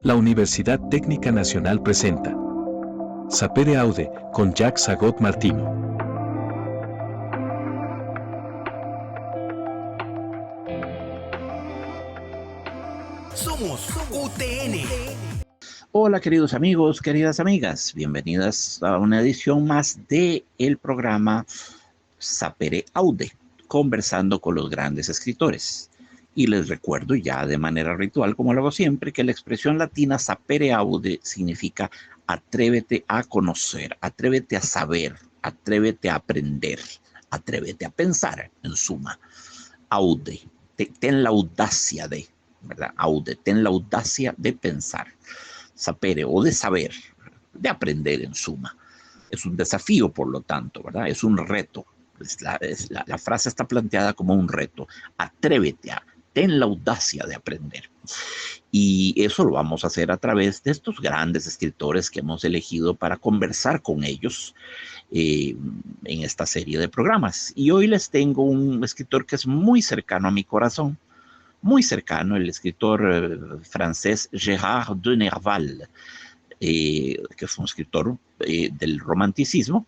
La Universidad Técnica Nacional presenta Sapere Aude con Jacques Sagot Martino. Somos UTN. Hola queridos amigos, queridas amigas, bienvenidas a una edición más de el programa Sapere Aude, conversando con los grandes escritores. Y les recuerdo ya de manera ritual, como lo hago siempre, que la expresión latina sapere aude significa atrévete a conocer, atrévete a saber, atrévete a aprender, atrévete a pensar, en suma. Aude, ten la audacia de, ¿verdad? Aude, ten la audacia de pensar. Sapere o de saber, de aprender, en suma. Es un desafío, por lo tanto, ¿verdad? Es un reto. La frase está planteada como un reto. Atrévete a, ten la audacia de aprender. Y eso lo vamos a hacer a través de estos grandes escritores que hemos elegido para conversar con ellos en esta serie de programas. Y hoy les tengo un escritor que es muy cercano a mi corazón, muy cercano, el escritor francés Gérard de Nerval, que es un escritor del romanticismo,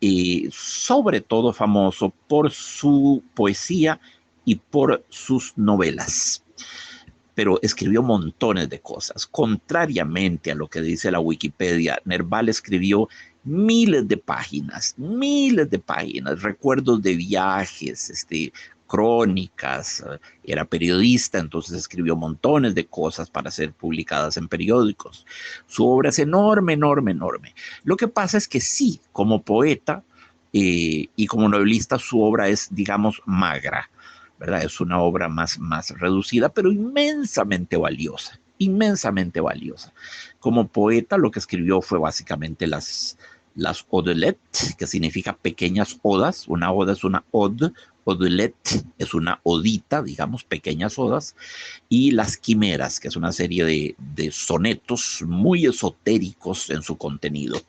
y sobre todo famoso por su poesía y por sus novelas. Pero escribió montones de cosas. Contrariamente a lo que dice la Wikipedia, Nerval escribió miles de páginas, recuerdos de viajes, crónicas, era periodista, entonces escribió montones de cosas para ser publicadas en periódicos. Su obra es enorme, enorme, enorme. Lo que pasa es que sí, como poeta y como novelista, su obra es, digamos, magra, ¿verdad? Es una obra más reducida, pero inmensamente valiosa, inmensamente valiosa. Como poeta, lo que escribió fue básicamente las odelettes, que significa pequeñas odas. Una oda es una ode, odelette es una odita, digamos, pequeñas odas, y las quimeras, que es una serie de sonetos muy esotéricos en su contenido.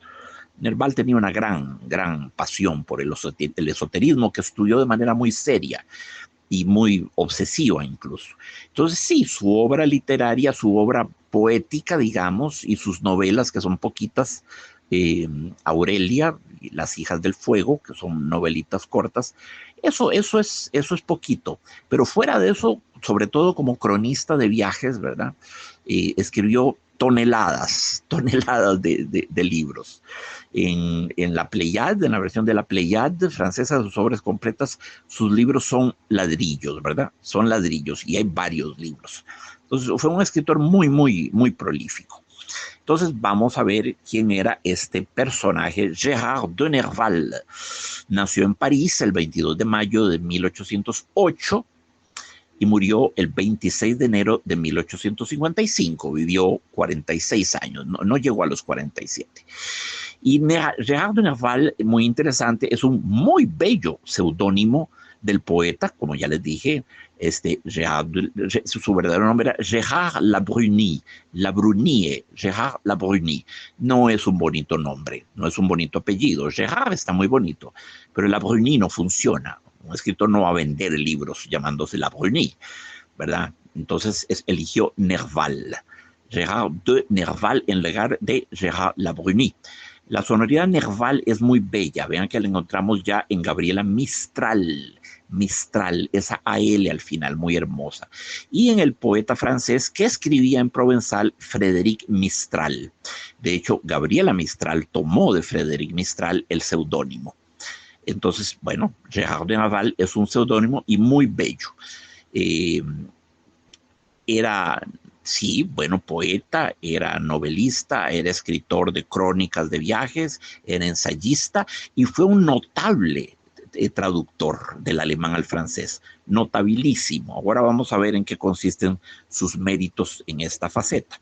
Nerval tenía una gran pasión por el esoterismo, que estudió de manera muy seria y muy obsesiva incluso. Entonces sí, su obra literaria, su obra poética, digamos, y sus novelas, que son poquitas, Aurelia, Las hijas del fuego, que son novelitas cortas, eso es poquito, pero fuera de eso, sobre todo como cronista de viajes, ¿verdad? Escribió toneladas de libros. En la Pléiade, en la versión de la Pléiade francesa, sus obras completas, sus libros son ladrillos, ¿verdad? Son ladrillos y hay varios libros. Entonces fue un escritor muy prolífico. Entonces vamos a ver quién era este personaje, Gérard de Nerval. Nació en París el 22 de mayo de 1808 y murió el 26 de enero de 1855. Vivió 46 años, no llegó a los 47. Y Gérard de Nerval, muy interesante, es un muy bello seudónimo del poeta, como ya les dije. Su verdadero nombre era Gérard Labrunie, Gérard Labrunie. No es un bonito nombre, no es un bonito apellido. Gérard está muy bonito, pero Labrunie no funciona. Un escritor no va a vender libros llamándose Labrunie, ¿verdad? Entonces eligió Nerval, Gérard de Nerval en lugar de Gérard Labrunie. La sonoridad Nerval es muy bella. Vean que la encontramos ya en Gabriela Mistral. Mistral, esa AL al final, muy hermosa. Y en el poeta francés que escribía en provenzal, Frédéric Mistral. De hecho, Gabriela Mistral tomó de Frédéric Mistral el seudónimo. Entonces, bueno, Gérard de Nerval es un seudónimo y muy bello. Era, sí, bueno, poeta, era novelista, era escritor de crónicas de viajes, era ensayista y fue un notable traductor del alemán al francés, notabilísimo. Ahora vamos a ver en qué consisten sus méritos en esta faceta.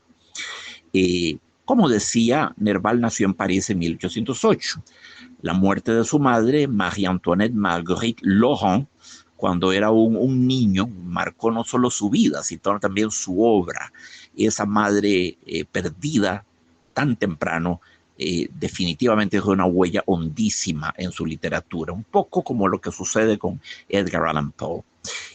Como decía, Nerval nació en París en 1808. La muerte de su madre, Marie-Antoinette Marguerite Laurent, cuando era un niño, marcó no solo su vida, sino también su obra. Esa madre perdida tan temprano definitivamente dejó una huella hondísima en su literatura, un poco como lo que sucede con Edgar Allan Poe.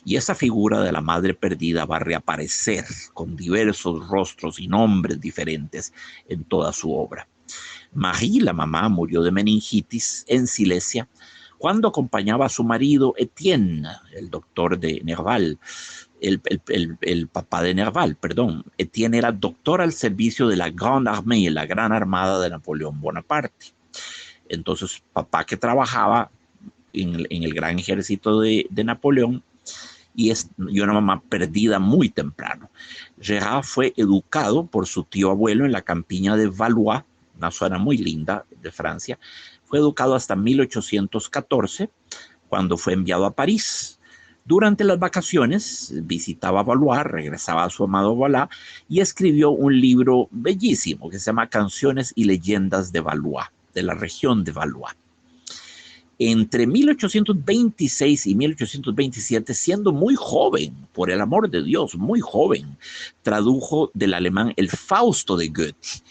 Y esa figura de la madre perdida va a reaparecer con diversos rostros y nombres diferentes en toda su obra. Marie, la mamá, murió de meningitis en Silesia cuando acompañaba a su marido Etienne, el doctor de Nerval, el papá de Nerval, perdón. Etienne era doctor al servicio de la Grande Armée, la Gran Armada de Napoleón Bonaparte. Entonces, papá que trabajaba en el gran ejército de Napoleón y una mamá perdida muy temprano. Gérard fue educado por su tío abuelo en la campiña de Valois, una zona muy linda de Francia. Fue educado hasta 1814, cuando fue enviado a París. Durante las vacaciones visitaba Valois, regresaba a su amado Valois y escribió un libro bellísimo que se llama Canciones y leyendas de Valois, de la región de Valois. Entre 1826 y 1827, siendo muy joven, por el amor de Dios, muy joven, tradujo del alemán el Fausto de Goethe,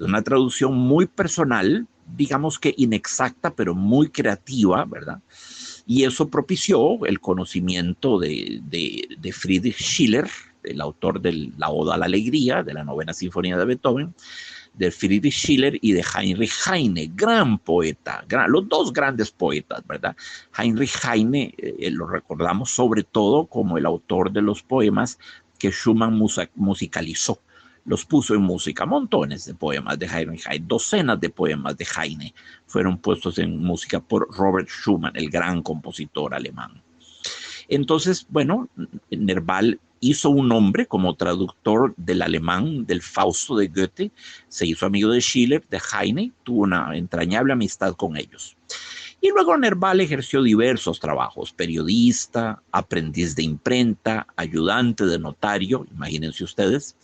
una traducción muy personal, digamos que inexacta, pero muy creativa, ¿verdad? Y eso propició el conocimiento de Friedrich Schiller, el autor de la Oda a la Alegría, de la Novena Sinfonía de Beethoven, de Friedrich Schiller y de Heinrich Heine, gran poeta, los dos grandes poetas, ¿verdad? Heinrich Heine lo recordamos sobre todo como el autor de los poemas que Schumann musicalizó, los puso en música, montones de poemas de Heinrich Heine, docenas de poemas de Heine fueron puestos en música por Robert Schumann, el gran compositor alemán. Entonces, bueno, Nerval hizo un nombre como traductor del alemán del Fausto de Goethe, se hizo amigo de Schiller, de Heine, tuvo una entrañable amistad con ellos. Y luego Nerval ejerció diversos trabajos: periodista, aprendiz de imprenta, ayudante de notario, imagínense ustedes.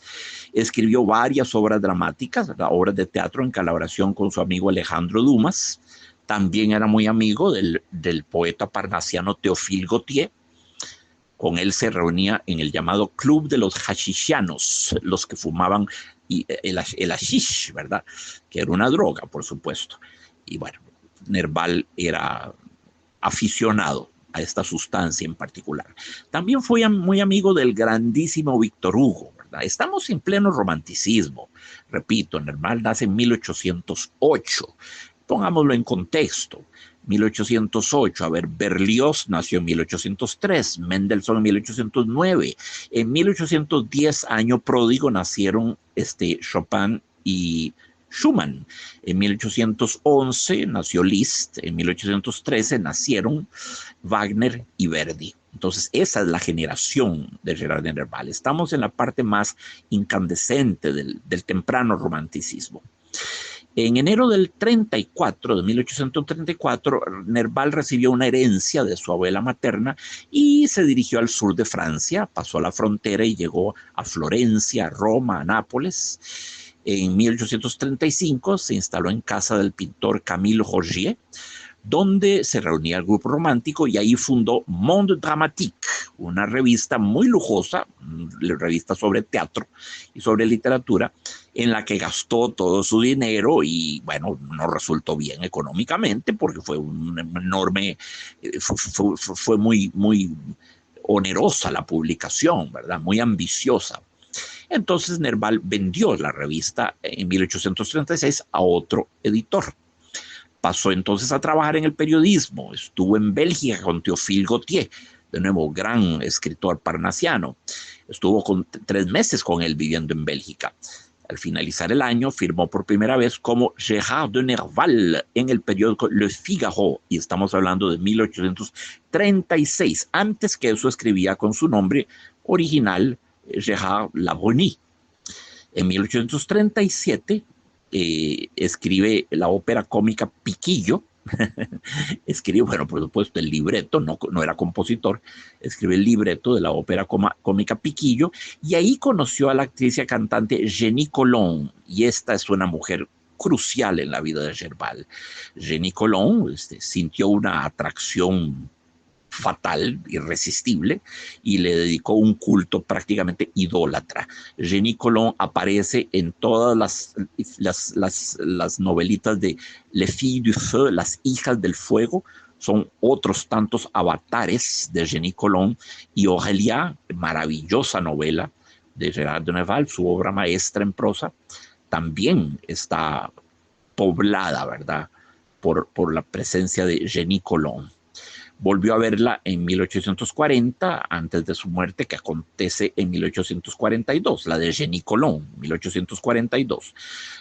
Escribió varias obras dramáticas, obras de teatro en colaboración con su amigo Alejandro Dumas. También era muy amigo del poeta parnasiano Théophile Gautier. Con él se reunía en el llamado Club de los Hashishianos, los que fumaban el hashish, ¿verdad? Que era una droga, por supuesto. Y bueno, Nerval era aficionado a esta sustancia en particular. También fue muy amigo del grandísimo Víctor Hugo, ¿verdad? Estamos en pleno romanticismo. Repito, Nerval nace en 1808. Pongámoslo en contexto. 1808, a ver, Berlioz nació en 1803, Mendelssohn en 1809, en 1810, año pródigo, nacieron Chopin y Schumann, en 1811 nació Liszt, en 1813 nacieron Wagner y Verdi. Entonces, esa es la generación de Gerard de Nerval. Estamos en la parte más incandescente del temprano romanticismo. En enero del 34, de 1834, Nerval recibió una herencia de su abuela materna y se dirigió al sur de Francia, pasó la frontera y llegó a Florencia, Roma, a Nápoles. En 1835 se instaló en casa del pintor Camille Rogier, donde se reunía el grupo romántico, y ahí fundó Monde Dramatique, una revista muy lujosa, una revista sobre teatro y sobre literatura, en la que gastó todo su dinero y, bueno, no resultó bien económicamente porque fue un enorme, fue muy onerosa la publicación, ¿verdad? Muy ambiciosa. Entonces Nerval vendió la revista en 1836 a otro editor. Pasó entonces a trabajar en el periodismo, estuvo en Bélgica con Théophile Gautier, de nuevo gran escritor parnasiano. Estuvo 3 meses con él viviendo en Bélgica. Al finalizar el año firmó por primera vez como Gérard de Nerval en el periódico Le Figaro, y estamos hablando de 1836. Antes que eso escribía con su nombre original, Gérard Labonnie. En 1837 escribe la ópera cómica Piquillo. Escribe, bueno, por supuesto, el libreto, no era compositor, escribe el libreto de la ópera cómica Piquillo, y ahí conoció a la actriz y cantante Jenny Colón, y esta es una mujer crucial en la vida de Nerval. Jenny Colón sintió una atracción fatal, irresistible, y le dedicó un culto prácticamente idólatra. Jenny Colón aparece en todas las novelitas de Les Filles du Feu, las hijas del fuego, son otros tantos avatares de Jenny Colón, y Aurélia, maravillosa novela de Gerard de Nerval, su obra maestra en prosa, también está poblada, ¿verdad?, por la presencia de Jenny Colón. Volvió a verla en 1840, antes de su muerte, que acontece en 1842, la de Jenny Colón, 1842.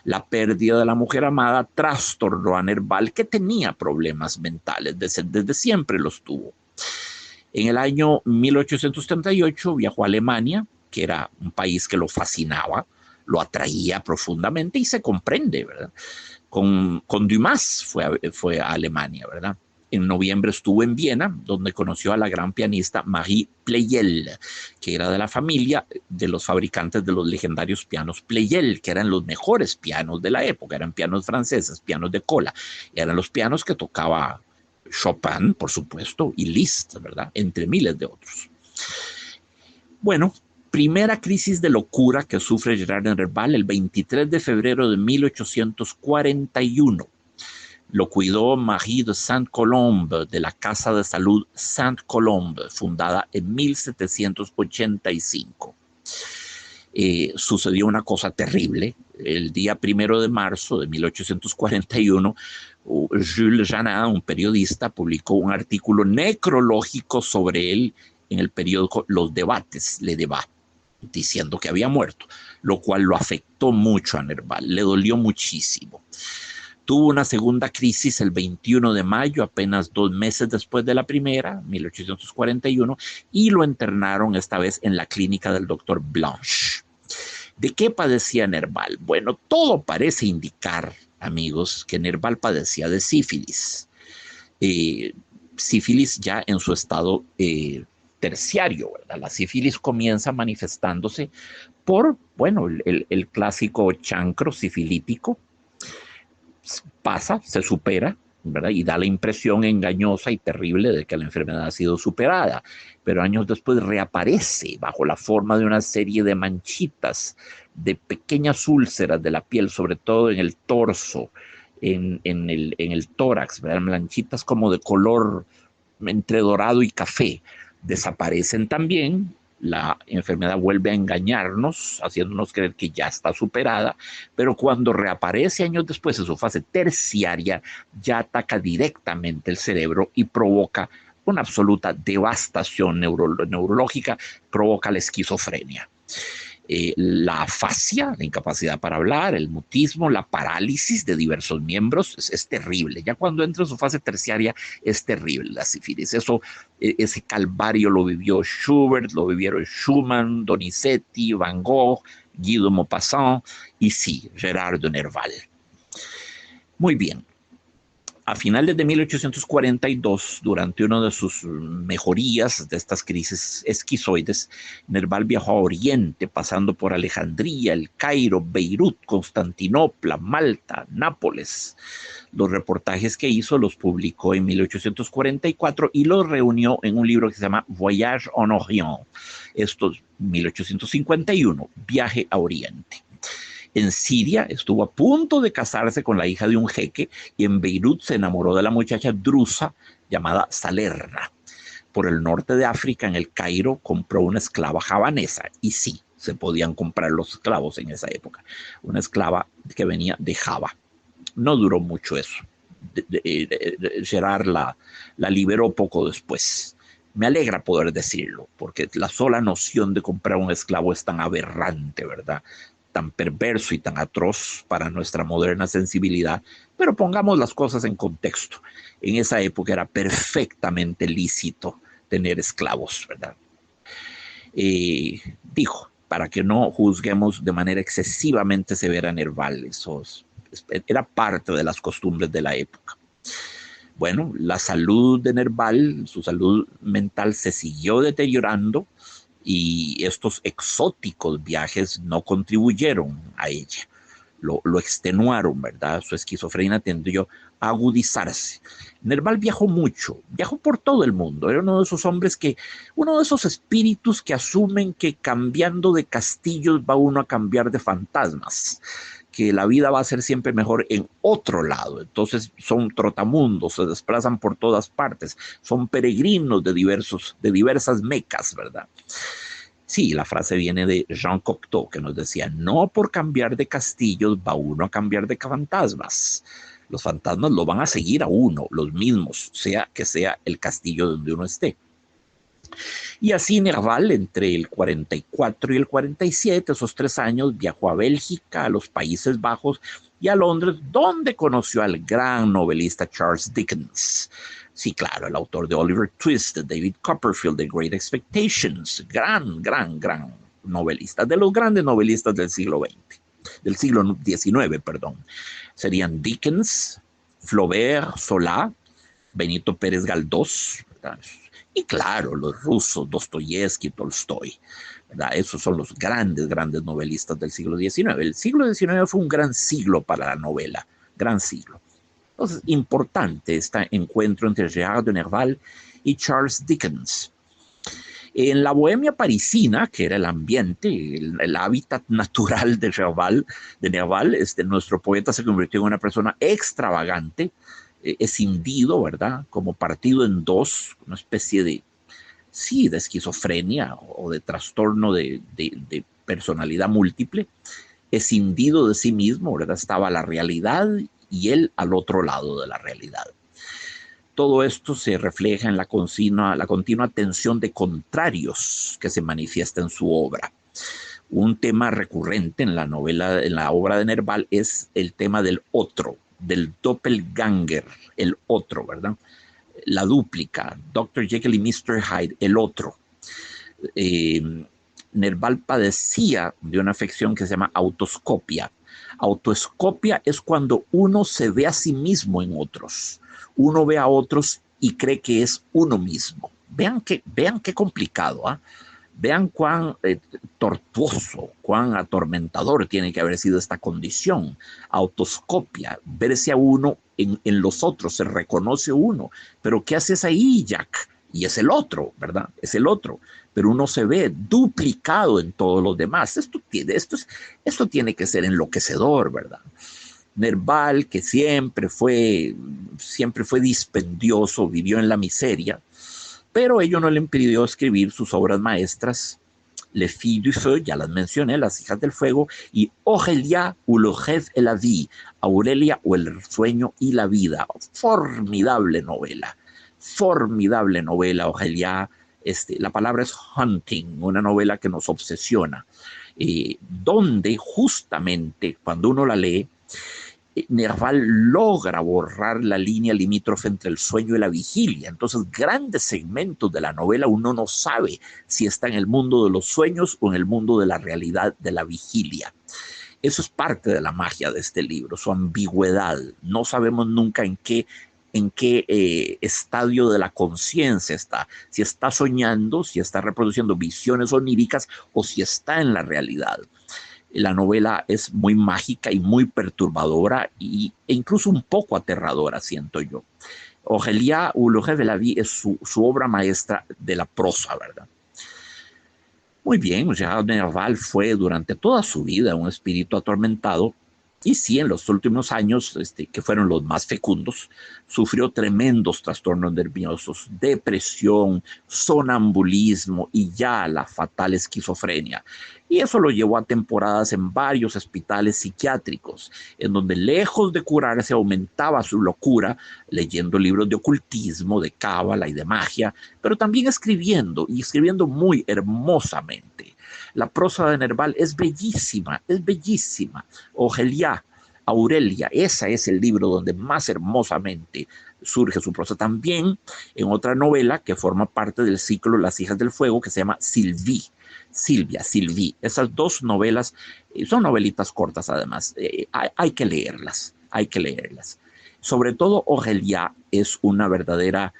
La pérdida de la mujer amada trastornó a Nerval, que tenía problemas mentales, desde siempre los tuvo. En el año 1838 viajó a Alemania, que era un país que lo fascinaba, lo atraía profundamente, y se comprende, ¿verdad? Con Dumas fue a Alemania, ¿verdad? En noviembre estuvo en Viena, donde conoció a la gran pianista Marie Pleyel, que era de la familia de los fabricantes de los legendarios pianos Pleyel, que eran los mejores pianos de la época, eran pianos franceses, pianos de cola, eran los pianos que tocaba Chopin, por supuesto, y Liszt, ¿verdad?, entre miles de otros. Bueno, primera crisis de locura que sufre Gerard de Nerval el 23 de febrero de 1841. Lo cuidó Marie de Saint-Colombe, de la Casa de Salud Saint-Colombe, fundada en 1785. Sucedió una cosa terrible. El día 1 de marzo de 1841, Jules Janin, un periodista, publicó un artículo necrológico sobre él en el periódico Los Debates, Le Debat, diciendo que había muerto, lo cual lo afectó mucho a Nerval, le dolió muchísimo. Tuvo una segunda crisis el 21 de mayo, apenas 2 meses después de la primera, 1841, y lo internaron esta vez en la clínica del doctor Blanche. ¿De qué padecía Nerval? Bueno, todo parece indicar, amigos, que Nerval padecía de sífilis. Sífilis ya en su estado terciario, ¿verdad? La sífilis comienza manifestándose por, bueno, el clásico chancro sifilítico, pasa, se supera, ¿verdad?, y da la impresión engañosa y terrible de que la enfermedad ha sido superada, pero años después reaparece bajo la forma de una serie de manchitas, de pequeñas úlceras de la piel, sobre todo en el torso, en el tórax, ¿verdad?, manchitas como de color entre dorado y café. Desaparecen también, la enfermedad vuelve a engañarnos, haciéndonos creer que ya está superada, pero cuando reaparece años después en su fase terciaria, ya ataca directamente el cerebro y provoca una absoluta devastación neurológica, provoca la esquizofrenia. La afasia, la incapacidad para hablar, el mutismo, la parálisis de diversos miembros, es terrible. Ya cuando entra en su fase terciaria es terrible la sífilis. Ese calvario lo vivió Schubert, lo vivieron Schumann, Donizetti, Van Gogh, Guy de Maupassant y sí, Gerard de Nerval. Muy bien. A finales de 1842, durante una de sus mejorías de estas crisis esquizoides, Nerval viajó a Oriente, pasando por Alejandría, El Cairo, Beirut, Constantinopla, Malta, Nápoles. Los reportajes que hizo los publicó en 1844 y los reunió en un libro que se llama Voyage en Orient. Esto es 1851, Viaje a Oriente. En Siria estuvo a punto de casarse con la hija de un jeque y en Beirut se enamoró de la muchacha drusa llamada Salerna. Por el norte de África, en el Cairo, compró una esclava javanesa. Y sí, se podían comprar los esclavos en esa época. Una esclava que venía de Java. No duró mucho eso. Gerard la liberó poco después. Me alegra poder decirlo, porque la sola noción de comprar un esclavo es tan aberrante, ¿verdad?, tan perverso y tan atroz para nuestra moderna sensibilidad, pero pongamos las cosas en contexto. En esa época era perfectamente lícito tener esclavos, ¿verdad? Dijo, para que no juzguemos de manera excesivamente severa a Nerval, eso era parte de las costumbres de la época. Bueno, la salud de Nerval, su salud mental se siguió deteriorando, y estos exóticos viajes no contribuyeron a ella. lo extenuaron, ¿verdad? Su esquizofrenia tendió a agudizarse. Nerval viajó mucho, viajó por todo el mundo. Era uno de esos hombres uno de esos espíritus que asumen que cambiando de castillos va uno a cambiar de fantasmas, que la vida va a ser siempre mejor en otro lado. Entonces son trotamundos, se desplazan por todas partes, son peregrinos de diversas mecas, ¿verdad? Sí, la frase viene de Jean Cocteau, que nos decía, no por cambiar de castillos va uno a cambiar de fantasmas. Los fantasmas lo van a seguir a uno, los mismos, sea que sea el castillo donde uno esté. Y así Nerval, entre el 44 y el 47, esos 3 años, viajó a Bélgica, a los Países Bajos y a Londres, donde conoció al gran novelista Charles Dickens. Sí, claro, el autor de Oliver Twist, de David Copperfield, de Great Expectations, gran novelista, de los grandes novelistas del siglo XIX, perdón. Serían Dickens, Flaubert, Solá, Benito Pérez Galdós, ¿verdad? Y claro, los rusos, Dostoyevsky, Tolstoy, ¿verdad? Esos son los grandes novelistas del siglo XIX. El siglo XIX fue un gran siglo para la novela, gran siglo. Entonces, importante este encuentro entre Gérard de Nerval y Charles Dickens. En la Bohemia parisina, que era el ambiente, el hábitat natural de Nerval, nuestro poeta se convirtió en una persona extravagante, escindido, ¿verdad? Como partido en dos, una especie de esquizofrenia o de trastorno de personalidad múltiple, escindido de sí mismo, ¿verdad? Estaba la realidad y él al otro lado de la realidad. Todo esto se refleja en la continua tensión de contrarios que se manifiesta en su obra. Un tema recurrente en la obra de Nerval es el tema del otro, del doppelganger, el otro, ¿verdad? La dúplica, Dr. Jekyll y Mr. Hyde, el otro. Nerval padecía de una afección que se llama autoscopia. Autoscopia es cuando uno se ve a sí mismo en otros. Uno ve a otros y cree que es uno mismo. Vean qué complicado, ¿eh? Vean cuán tortuoso, cuán atormentador tiene que haber sido esta condición. Autoscopia, verse a uno en los otros, se reconoce uno. Pero ¿qué haces ahí, Jack? Y es el otro, ¿verdad? Es el otro. Pero uno se ve duplicado en todos los demás. Esto tiene que ser enloquecedor, ¿verdad? Nerval, que siempre fue dispendioso, vivió en la miseria, pero ello no le impidió escribir sus obras maestras, Les Filles du Feu, ya las mencioné, Las Hijas del Fuego, y Aurélia ou le rêve et la vie, Aurelia o el sueño y la vida. Formidable novela, Aurélia. La palabra es haunting, una novela que nos obsesiona, donde justamente cuando uno la lee, Nerval logra borrar la línea limítrofe entre el sueño y la vigilia. Entonces, grandes segmentos de la novela uno no sabe si está en el mundo de los sueños o en el mundo de la realidad de la vigilia. Eso es parte de la magia de este libro, su ambigüedad. No sabemos nunca en qué estadio de la conciencia está, si está soñando, si está reproduciendo visiones oníricas o si está en la realidad. La novela es muy mágica y muy perturbadora e incluso un poco aterradora, siento yo. Aurélia ou le rêve et la vie es su obra maestra de la prosa, ¿verdad? Muy bien, Gérard de Nerval fue durante toda su vida un espíritu atormentado y sí, en los últimos años, que fueron los más fecundos, sufrió tremendos trastornos nerviosos, depresión, sonambulismo y ya la fatal esquizofrenia. Y eso lo llevó a temporadas en varios hospitales psiquiátricos, en donde lejos de curarse aumentaba su locura, leyendo libros de ocultismo, de cábala y de magia, pero también escribiendo muy hermosamente. La prosa de Nerval es bellísima. Aurelia, ese es el libro donde más hermosamente surge su prosa. También en otra novela que forma parte del ciclo Las Hijas del Fuego, que se llama Sylvie. Esas dos novelas son novelitas cortas además. Hay que leerlas. Sobre todo Aurelia es una verdadera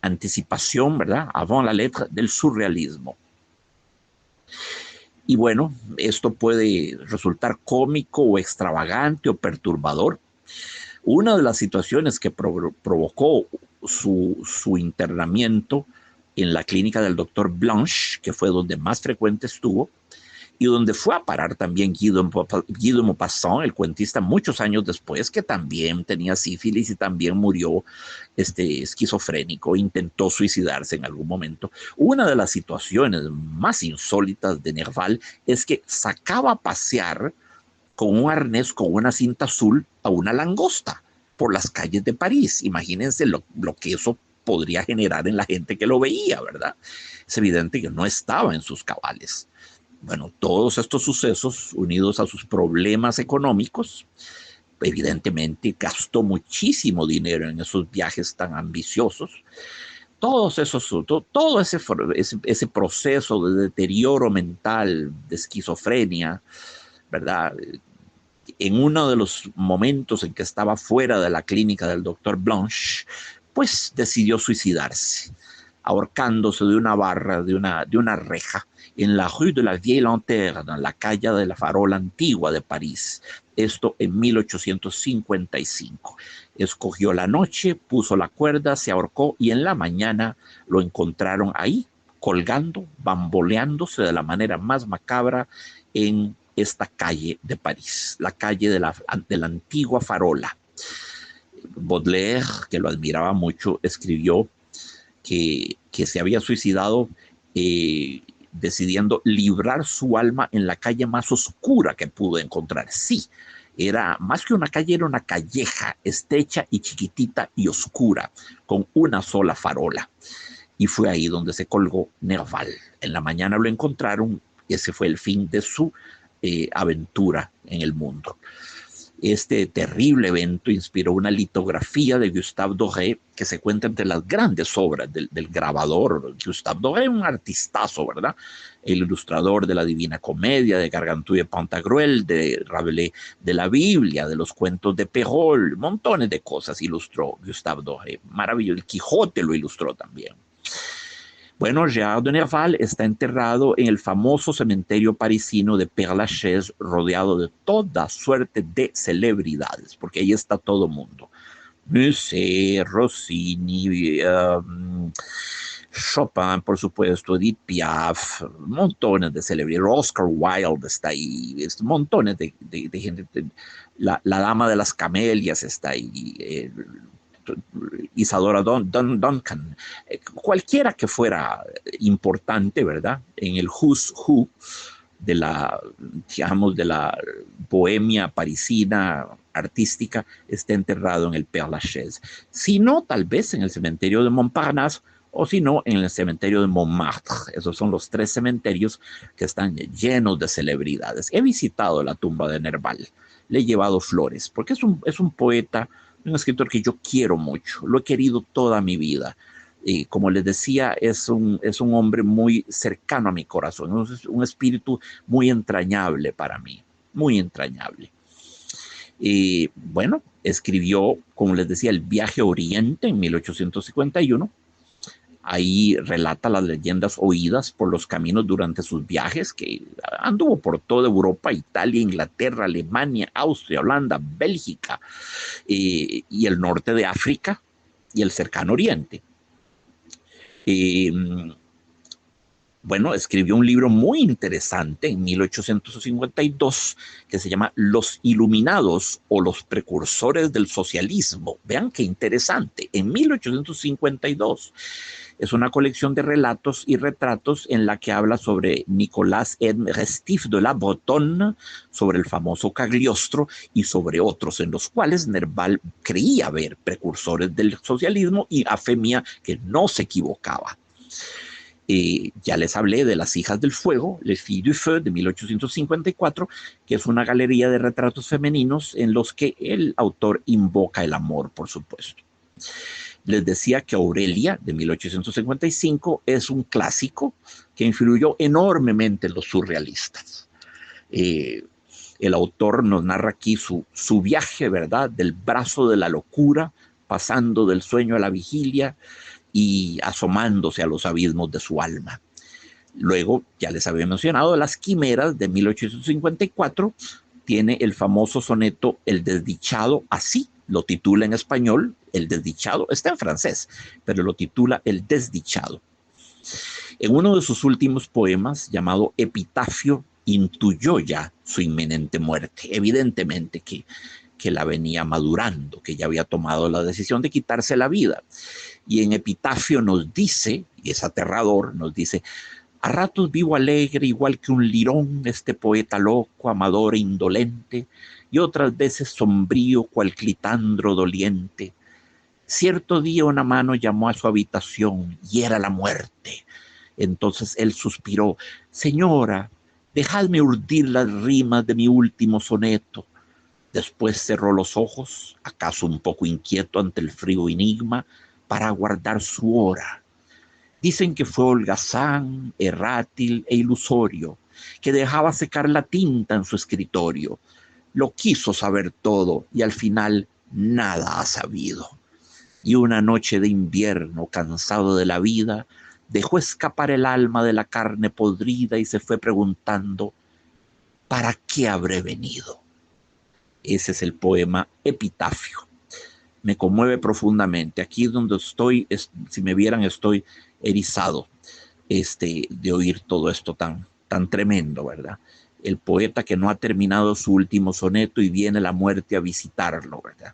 anticipación, ¿verdad? Avant la lettre del surrealismo. Y bueno, esto puede resultar cómico o extravagante o perturbador. Una de las situaciones que provocó su internamiento en la clínica del doctor Blanche, que fue donde más frecuente estuvo, y donde fue a parar también Guy de Maupassant, el cuentista, muchos años después, que también tenía sífilis y también murió esquizofrénico, intentó suicidarse en algún momento. Una de las situaciones más insólitas de Nerval es que sacaba a pasear con un arnés, con una cinta azul, a una langosta por las calles de París. Imagínense lo que eso podría generar en la gente que lo veía, ¿verdad? Es evidente que no estaba en sus cabales. Bueno, todos estos sucesos, unidos a sus problemas económicos, evidentemente gastó muchísimo dinero en esos viajes tan ambiciosos. Todo ese proceso de deterioro mental, de esquizofrenia, ¿verdad? En uno de los momentos en que estaba fuera de la clínica del doctor Blanche, pues decidió suicidarse, ahorcándose de una barra, de una reja, en la Rue de la Vieille Lanterne, en la calle de la Farola Antigua de París. Esto en 1855. Escogió la noche, puso la cuerda, se ahorcó y en la mañana lo encontraron ahí, colgando, bamboleándose de la manera más macabra en esta calle de París, la calle de la antigua Farola. Baudelaire, que lo admiraba mucho, escribió que se había suicidado decidiendo librar su alma en la calle más oscura que pudo encontrar. Sí, era más que una calle, era una calleja estrecha y chiquitita y oscura, con una sola farola. Y fue ahí donde se colgó Nerval. En la mañana lo encontraron y ese fue el fin de su aventura en el mundo. Este terrible evento inspiró una litografía de Gustave Doré que se cuenta entre las grandes obras del grabador. Gustave Doré, un artistazo, ¿verdad? El ilustrador de la Divina Comedia, de Gargantúa y Pantagruel, de Rabelais, de la Biblia, de los cuentos de Perrault, montones de cosas ilustró Gustave Doré. Maravilloso. El Quijote lo ilustró también. Bueno, Gerard de Nerval está enterrado en el famoso cementerio parisino de Père Lachaise, rodeado de toda suerte de celebridades, porque ahí está todo el mundo. Musset, Rossini, Chopin, por supuesto, Edith Piaf, montones de celebridades. Oscar Wilde está ahí, montones de gente. La Dama de las Camelias está ahí. Isadora Duncan, cualquiera que fuera importante, ¿verdad? En el who's who de la, digamos, de la bohemia parisina artística, está enterrado en el Père Lachaise. Si no, tal vez en el cementerio de Montparnasse, o si no, en el cementerio de Montmartre. Esos son los tres cementerios que están llenos de celebridades. He visitado la tumba de Nerval, le he llevado flores, porque es un poeta, un escritor que yo quiero mucho, lo he querido toda mi vida. Y como les decía, es un hombre muy cercano a mi corazón, es un espíritu muy entrañable para mí, muy entrañable. Y bueno, escribió, como les decía, El viaje a Oriente en 1851. Ahí relata las leyendas oídas por los caminos durante sus viajes, que anduvo por toda Europa, Italia, Inglaterra, Alemania, Austria, Holanda, Bélgica, y el norte de África y el cercano Oriente. Bueno, escribió un libro muy interesante en 1852 que se llama Los Iluminados o los Precursores del Socialismo. Vean qué interesante. En 1852 es una colección de relatos y retratos en la que habla sobre Nicolas Restif de la Bretonne, sobre el famoso Cagliostro y sobre otros en los cuales Nerval creía ver precursores del socialismo y afirmaba que no se equivocaba. Ya les hablé de Las hijas del fuego, Les filles du feu, de 1854, que es una galería de retratos femeninos en los que el autor invoca el amor, por supuesto. Les decía que Aurelia, de 1855, es un clásico que influyó enormemente en los surrealistas. El autor nos narra aquí su viaje, ¿verdad?, del brazo de la locura, pasando del sueño a la vigilia, y asomándose a los abismos de su alma. Luego, ya les había mencionado, Las Quimeras de 1854, tiene el famoso soneto El desdichado, así lo titula en español, El desdichado, está en francés, pero lo titula El desdichado. En uno de sus últimos poemas, llamado Epitafio, intuyó ya su inminente muerte. Evidentemente que la venía madurando, que ya había tomado la decisión de quitarse la vida. Y en Epitafio nos dice, y es aterrador, nos dice: a ratos vivo alegre, igual que un lirón, este poeta loco, amador e indolente, y otras veces sombrío, cual clitandro doliente. Cierto día una mano llamó a su habitación, y era la muerte. Entonces él suspiró: señora, dejadme urdir las rimas de mi último soneto. Después cerró los ojos, acaso un poco inquieto ante el frío enigma, para aguardar su hora. Dicen que fue holgazán, errátil e ilusorio, que dejaba secar la tinta en su escritorio. Lo quiso saber todo y al final nada ha sabido. Y una noche de invierno, cansado de la vida, dejó escapar el alma de la carne podrida y se fue preguntando: ¿para qué habré venido? Ese es el poema Epitafio. Me conmueve profundamente. Aquí donde estoy, si me vieran, estoy erizado de oír todo esto tan tremendo, ¿verdad? El poeta que no ha terminado su último soneto y viene la muerte a visitarlo, ¿verdad?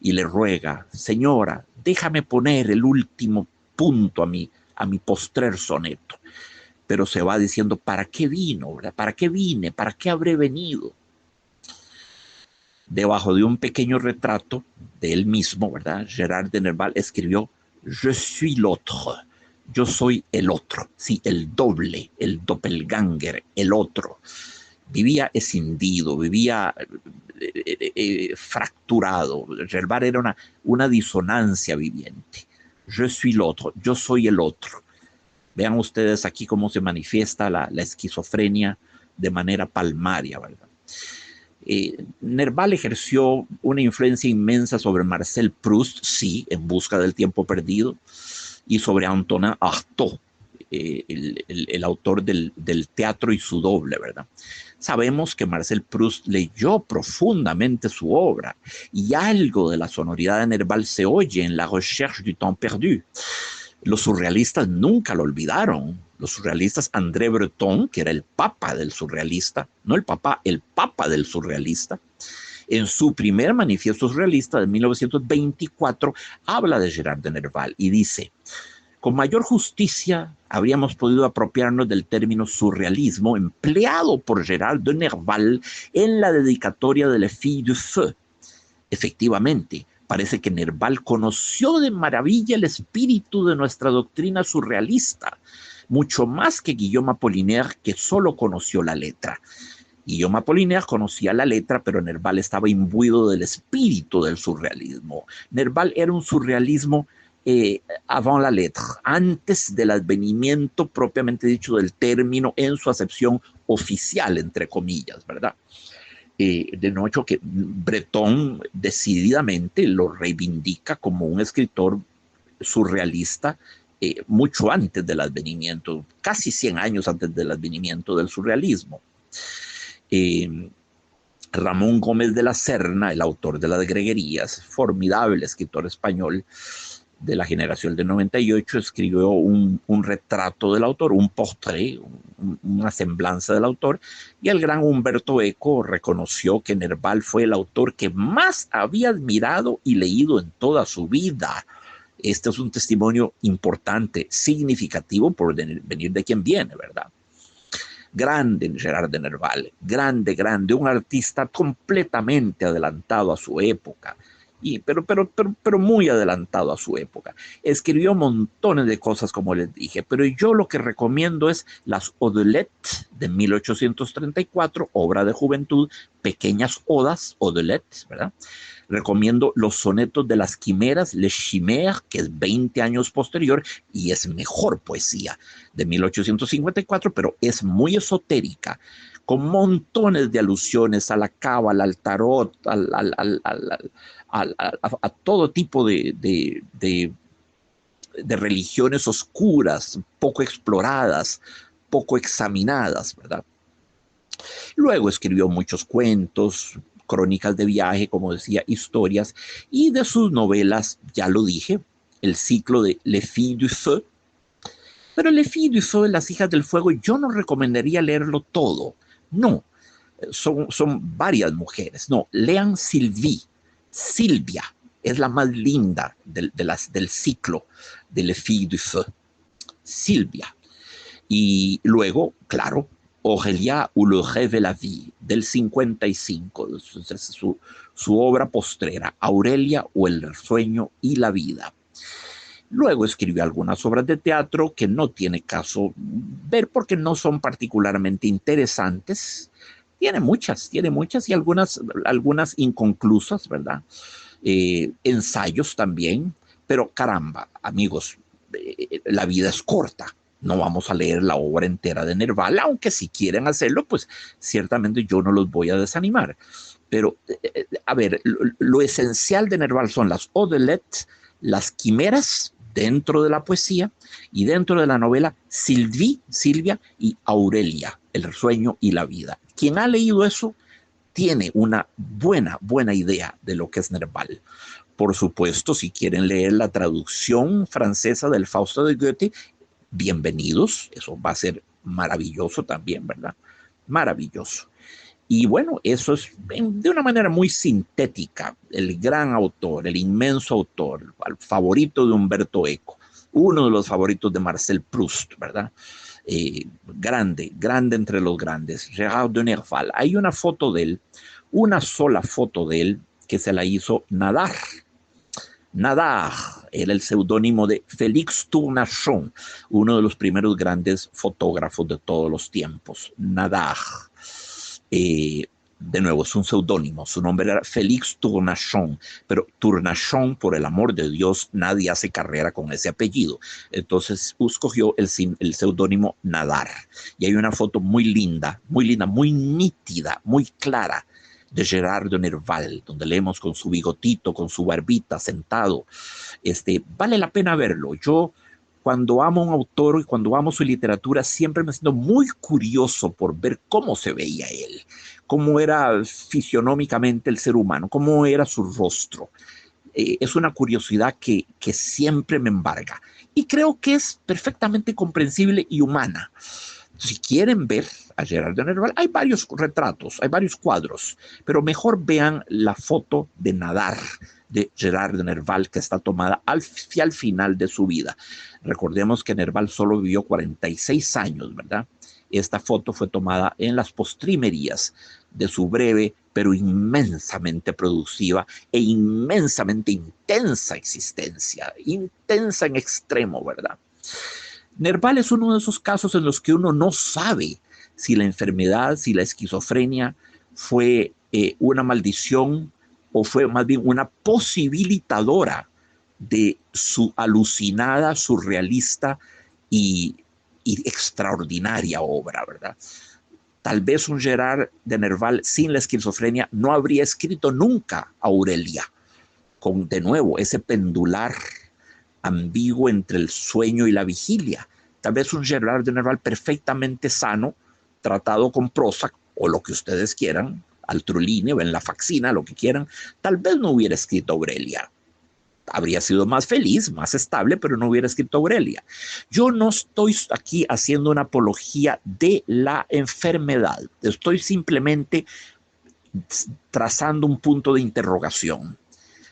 Y le ruega: señora, déjame poner el último punto a mi postrer soneto. Pero se va diciendo: ¿para qué vino? ¿Verdad? ¿Para qué vine? ¿Para qué habré venido? Debajo de un pequeño retrato de él mismo, ¿verdad?, Gerard de Nerval escribió: Je suis l'autre. Yo soy el otro, sí, el doble, el doppelganger, el otro. Vivía escindido, vivía fracturado. Nerval era una disonancia viviente. Je suis l'autre, yo soy el otro. Vean ustedes aquí cómo se manifiesta la esquizofrenia de manera palmaria, ¿verdad? Nerval ejerció una influencia inmensa sobre Marcel Proust, sí, En busca del tiempo perdido, y sobre Antonin Artaud, el autor del teatro y su doble, ¿verdad? Sabemos que Marcel Proust leyó profundamente su obra y algo de la sonoridad de Nerval se oye en La recherche du temps perdu. Los surrealistas nunca lo olvidaron. Los surrealistas, André Breton, que era el papa del surrealista, no el papá, el papa del surrealista, en su primer manifiesto surrealista de 1924, habla de Gerard de Nerval y dice: con mayor justicia habríamos podido apropiarnos del término surrealismo empleado por Gerard de Nerval en la dedicatoria de Les Filles du Feu. Efectivamente, parece que Nerval conoció de maravilla el espíritu de nuestra doctrina surrealista, mucho más que Guillaume Apollinaire, que solo conoció la letra. Guillaume Apollinaire conocía la letra, pero Nerval estaba imbuido del espíritu del surrealismo. Nerval era un surrealismo avant la lettre, antes del advenimiento propiamente dicho del término en su acepción oficial, entre comillas, ¿verdad? De noche que Breton decididamente lo reivindica como un escritor surrealista mucho antes del advenimiento, casi 100 años antes del advenimiento del surrealismo. Ramón Gómez de la Serna, el autor de Las Greguerías, formidable escritor español de la generación del 98, escribió un retrato del autor, un portrait, una semblanza del autor, y el gran Humberto Eco reconoció que Nerval fue el autor que más había admirado y leído en toda su vida. Este es un testimonio importante, significativo por venir de quien viene, ¿verdad? Grande Gerard de Nerval, grande, un artista completamente adelantado a su época, pero muy adelantado a su época. Escribió montones de cosas, como les dije, pero yo lo que recomiendo es Las Odelettes de 1834, obra de juventud, pequeñas odas, Odelettes, ¿verdad? Recomiendo los sonetos de Las Quimeras, Les Chimères, que es 20 años posterior y es mejor poesía, de 1854, pero es muy esotérica, con montones de alusiones a la cábala, al tarot, a todo tipo de religiones oscuras, poco exploradas, poco examinadas, ¿verdad? Luego escribió muchos cuentos, crónicas de viaje, como decía, historias, y de sus novelas, ya lo dije, el ciclo de Les Filles du Feu. Pero Les Filles du Feu, Las Hijas del Fuego, yo no recomendaría leerlo todo. No, son varias mujeres. No, lean Sylvie, Silvia, es la más linda del ciclo de Les Filles du Feu. Silvia. Y luego, claro, Aurélia ou le rêve de la vie, del 55, su obra postrera, Aurelia o el sueño y la vida. Luego escribió algunas obras de teatro que no tiene caso ver porque no son particularmente interesantes. Tiene muchas y algunas inconclusas, ¿verdad? Ensayos también, pero caramba, amigos, la vida es corta. No vamos a leer la obra entera de Nerval, aunque si quieren hacerlo, pues ciertamente yo no los voy a desanimar. Pero, a ver, lo esencial de Nerval son las Odes de Lettres, las quimeras dentro de la poesía y dentro de la novela Sylvie, Silvia y Aurelia, el sueño y la vida. Quien ha leído eso tiene una buena idea de lo que es Nerval. Por supuesto, si quieren leer la traducción francesa del Fausto de Goethe, bienvenidos, eso va a ser maravilloso también, ¿verdad? Maravilloso. Y bueno, eso es de una manera muy sintética, el gran autor, el inmenso autor, el favorito de Humberto Eco, uno de los favoritos de Marcel Proust, ¿verdad? Grande entre los grandes, Gérard de Nerval. Hay una foto de él, una sola foto de él que se la hizo Nadar. Nadar era el seudónimo de Félix Tournachon, uno de los primeros grandes fotógrafos de todos los tiempos. Nadar. De nuevo, es un seudónimo. Su nombre era Félix Tournachon, pero Tournachon, por el amor de Dios, nadie hace carrera con ese apellido. Entonces escogió el seudónimo Nadar. Y hay una foto muy linda, muy nítida, muy clara de Gérard de Nerval, donde leemos con su bigotito, con su barbita, sentado. Vale la pena verlo. Yo, cuando amo a un autor y cuando amo su literatura, siempre me siento muy curioso por ver cómo se veía él, cómo era fisionómicamente el ser humano, cómo era su rostro. Es una curiosidad que siempre me embarga. Y creo que es perfectamente comprensible y humana. Si quieren ver a Gérard de Nerval, hay varios retratos, hay varios cuadros, pero mejor vean la foto de Nadar de Gérard de Nerval, que está tomada al final de su vida. Recordemos que Nerval solo vivió 46 años, ¿verdad? Esta foto fue tomada en las postrimerías de su breve, pero inmensamente productiva e inmensamente intensa existencia, intensa en extremo, ¿verdad? Nerval es uno de esos casos en los que uno no sabe si la enfermedad, si la esquizofrenia fue una maldición o fue más bien una posibilitadora de su alucinada, surrealista y extraordinaria obra, ¿verdad? Tal vez un Gérard de Nerval sin la esquizofrenia no habría escrito nunca Aurelia, con de nuevo ese pendular ambiguo entre el sueño y la vigilia. Tal vez un Gérard de Nerval perfectamente sano, tratado con Prozac o lo que ustedes quieran, Altrulini o en la Faxina, lo que quieran, tal vez no hubiera escrito Aurelia. Habría sido más feliz, más estable, pero no hubiera escrito Aurelia. Yo no estoy aquí haciendo una apología de la enfermedad. Estoy simplemente trazando un punto de interrogación.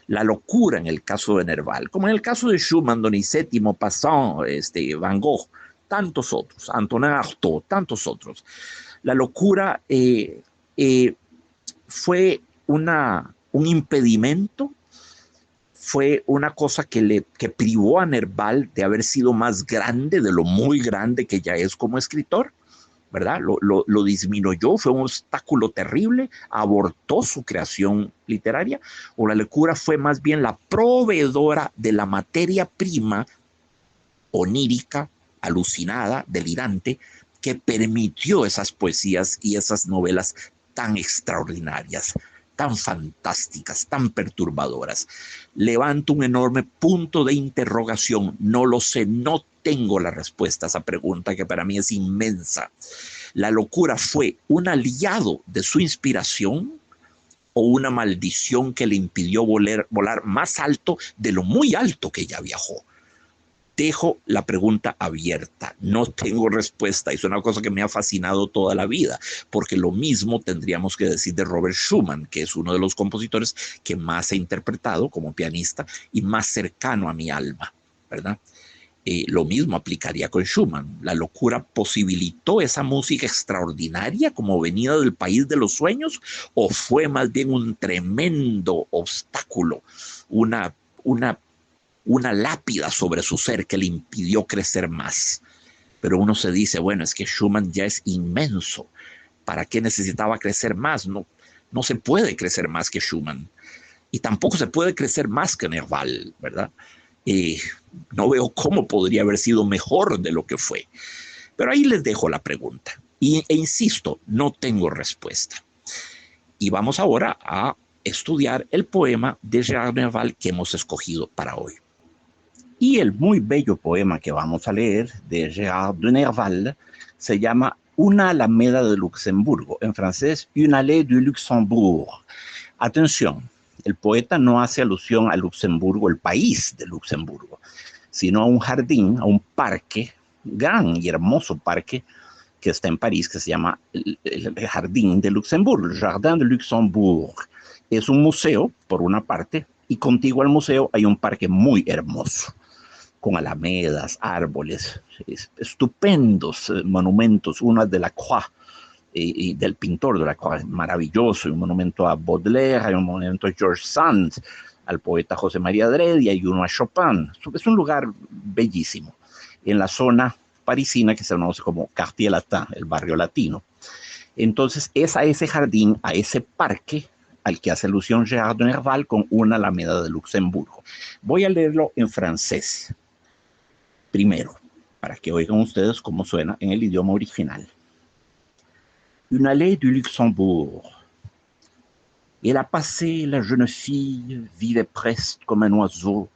La locura en el caso de Nerval, como en el caso de Schumann, Donizetti, Maupassant, Van Gogh, tantos otros, Antonin Artaud, tantos otros. La locura fue un impedimento, fue una cosa que privó a Nerval de haber sido más grande, de lo muy grande que ya es como escritor, ¿verdad? Lo disminuyó, fue un obstáculo terrible, abortó su creación literaria, o la locura fue más bien la proveedora de la materia prima onírica, alucinada, delirante, que permitió esas poesías y esas novelas tan extraordinarias, tan fantásticas, tan perturbadoras. Levanto un enorme punto de interrogación, no lo sé, no tengo la respuesta a esa pregunta que para mí es inmensa. ¿La locura fue un aliado de su inspiración o una maldición que le impidió volar más alto de lo muy alto que ya viajó? Dejo la pregunta abierta, no tengo respuesta. Es una cosa que me ha fascinado toda la vida, porque lo mismo tendríamos que decir de Robert Schumann, que es uno de los compositores que más he interpretado como pianista y más cercano a mi alma, ¿verdad? Lo mismo aplicaría con Schumann. La locura posibilitó esa música extraordinaria como venida del país de los sueños, o fue más bien un tremendo obstáculo, una, una una lápida sobre su ser que le impidió crecer más. Pero uno se dice, bueno, es que Schumann ya es inmenso. ¿Para qué necesitaba crecer más? No, no se puede crecer más que Schumann. Y tampoco se puede crecer más que Nerval, ¿verdad? No veo cómo podría haber sido mejor de lo que fue. Pero ahí les dejo la pregunta. E insisto, no tengo respuesta. Y vamos ahora a estudiar el poema de Gerard Nerval que hemos escogido para hoy. Y el muy bello poema que vamos a leer de Gérard de Nerval se llama Una Alameda de Luxemburgo, en francés, Une allée du Luxembourg. Atención, el poeta no hace alusión a Luxemburgo, el país de Luxemburgo, sino a un jardín, a un parque, gran y hermoso parque que está en París, que se llama el Jardín de Luxemburgo, el Jardin de Luxembourg. Es un museo, por una parte, y contigo al museo hay un parque muy hermoso, con alamedas, árboles, estupendos monumentos, uno es de la Croix, y del pintor de la Croix, maravilloso, y un monumento a Baudelaire, hay un monumento a George Sand, al poeta José María Dredd, y hay uno a Chopin. Es un lugar bellísimo, en la zona parisina que se conoce como Quartier Latin, el barrio latino. Entonces es a ese jardín, a ese parque, al que hace alusión Gérard de Nerval con Una Alameda de Luxemburgo. Voy a leerlo en francés primero, para que oigan ustedes cómo suena en el idioma original. Une allée du Luxembourg. Et là passé, la jeune fille vivait presque comme un oiseau,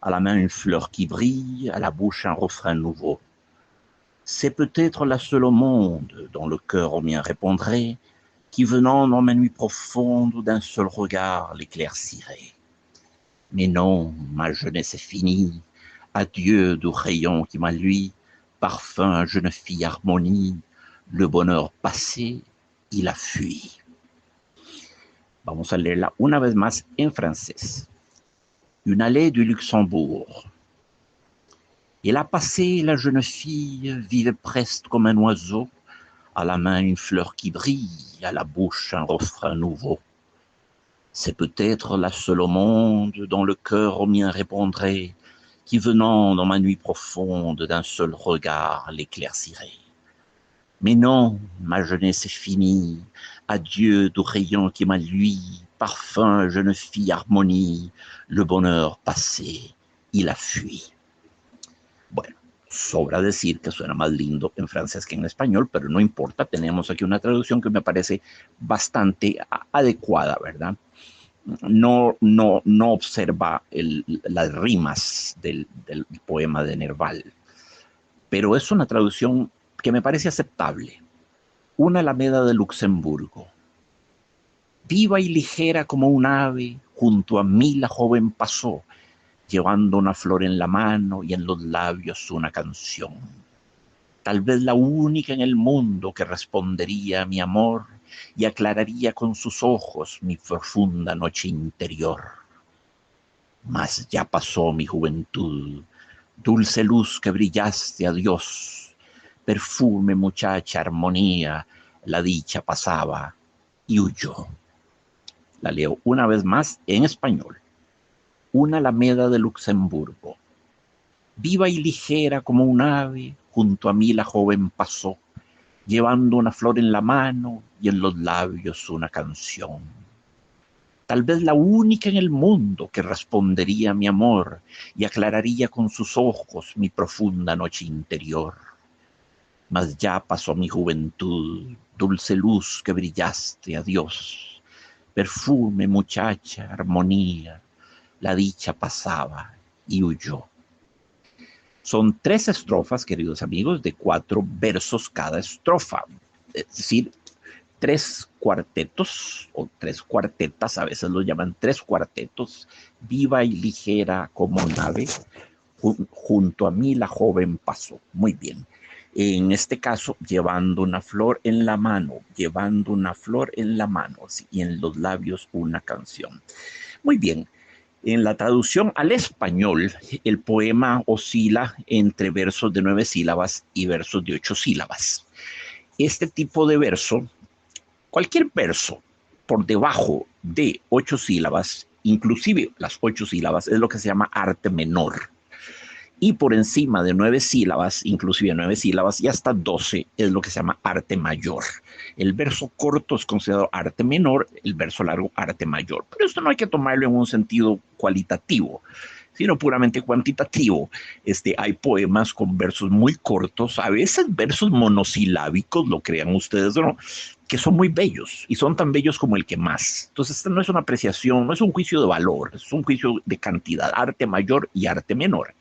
à la main une fleur qui brille, à la bouche un refrain nouveau. C'est peut-être la seule au monde dont le cœur au mien répondrait, qui venant dans ma nuit profonde d'un seul regard l'éclaircirait. Mais non, ma jeunesse est finie, adieu doux rayon qui m'a lui, parfum, jeune fille, harmonie, le bonheur passé, il a fui. Vamos a leerla una vez más en francés. Une allée du Luxembourg. Et là passé, la jeune fille vivait presque comme un oiseau, à la main une fleur qui brille, à la bouche un refrain nouveau. C'est peut-être la seule au monde dont le cœur au mien répondrait, qui venant dans ma nuit profonde d'un seul regard l'éclaircirait. Mais non, ma jeunesse est finie, adieu doux rayon qui m'a lui, parfum, jeune fille, harmonie, le bonheur passé, il a fui. Bueno, sobra decir que suena más lindo en francés que en español, pero no importa, tenemos aquí una traducción que me parece bastante adecuada, ¿verdad? No observa las rimas del poema de Nerval, pero es una traducción que me parece aceptable. Una alameda de Luxemburgo. Viva y ligera como un ave, junto a mí la joven pasó, llevando una flor en la mano y en los labios una canción. Tal vez la única en el mundo que respondería a mi amor y aclararía con sus ojos mi profunda noche interior. Mas ya pasó mi juventud, dulce luz que brillaste, adiós, perfume, muchacha, armonía, la dicha pasaba y huyó. La leo una vez más en español. Una alameda de Luxemburgo. Viva y ligera como un ave, junto a mí la joven pasó, llevando una flor en la mano y en los labios una canción. Tal vez la única en el mundo que respondería a mi amor y aclararía con sus ojos mi profunda noche interior. Mas ya pasó mi juventud, dulce luz que brillaste, adiós. Perfume, muchacha, armonía, la dicha pasaba y huyó. Son 3 estrofas, queridos amigos, de 4 versos cada estrofa. Es decir, 3 cuartetos o 3 cuartetas, a veces lo llaman 3 cuartetos. Viva y ligera como un ave, junto a mí la joven pasó. Muy bien. En este caso, llevando una flor en la mano, llevando una flor en la mano, y en los labios una canción. Muy bien. En la traducción al español, el poema oscila entre versos de 9 sílabas y versos de 8 sílabas. Este tipo de verso, cualquier verso por debajo de 8 sílabas, inclusive las 8 sílabas, es lo que se llama arte menor. Y por encima de 9 sílabas, inclusive 9 sílabas y hasta 12, es lo que se llama arte mayor. El verso corto es considerado arte menor, el verso largo arte mayor. Pero esto no hay que tomarlo en un sentido cualitativo, sino puramente cuantitativo. Hay poemas con versos muy cortos, a veces versos monosilábicos, lo crean ustedes o no, que son muy bellos y son tan bellos como el que más. Entonces, esta no es una apreciación, no es un juicio de valor, es un juicio de cantidad, arte mayor y arte menor.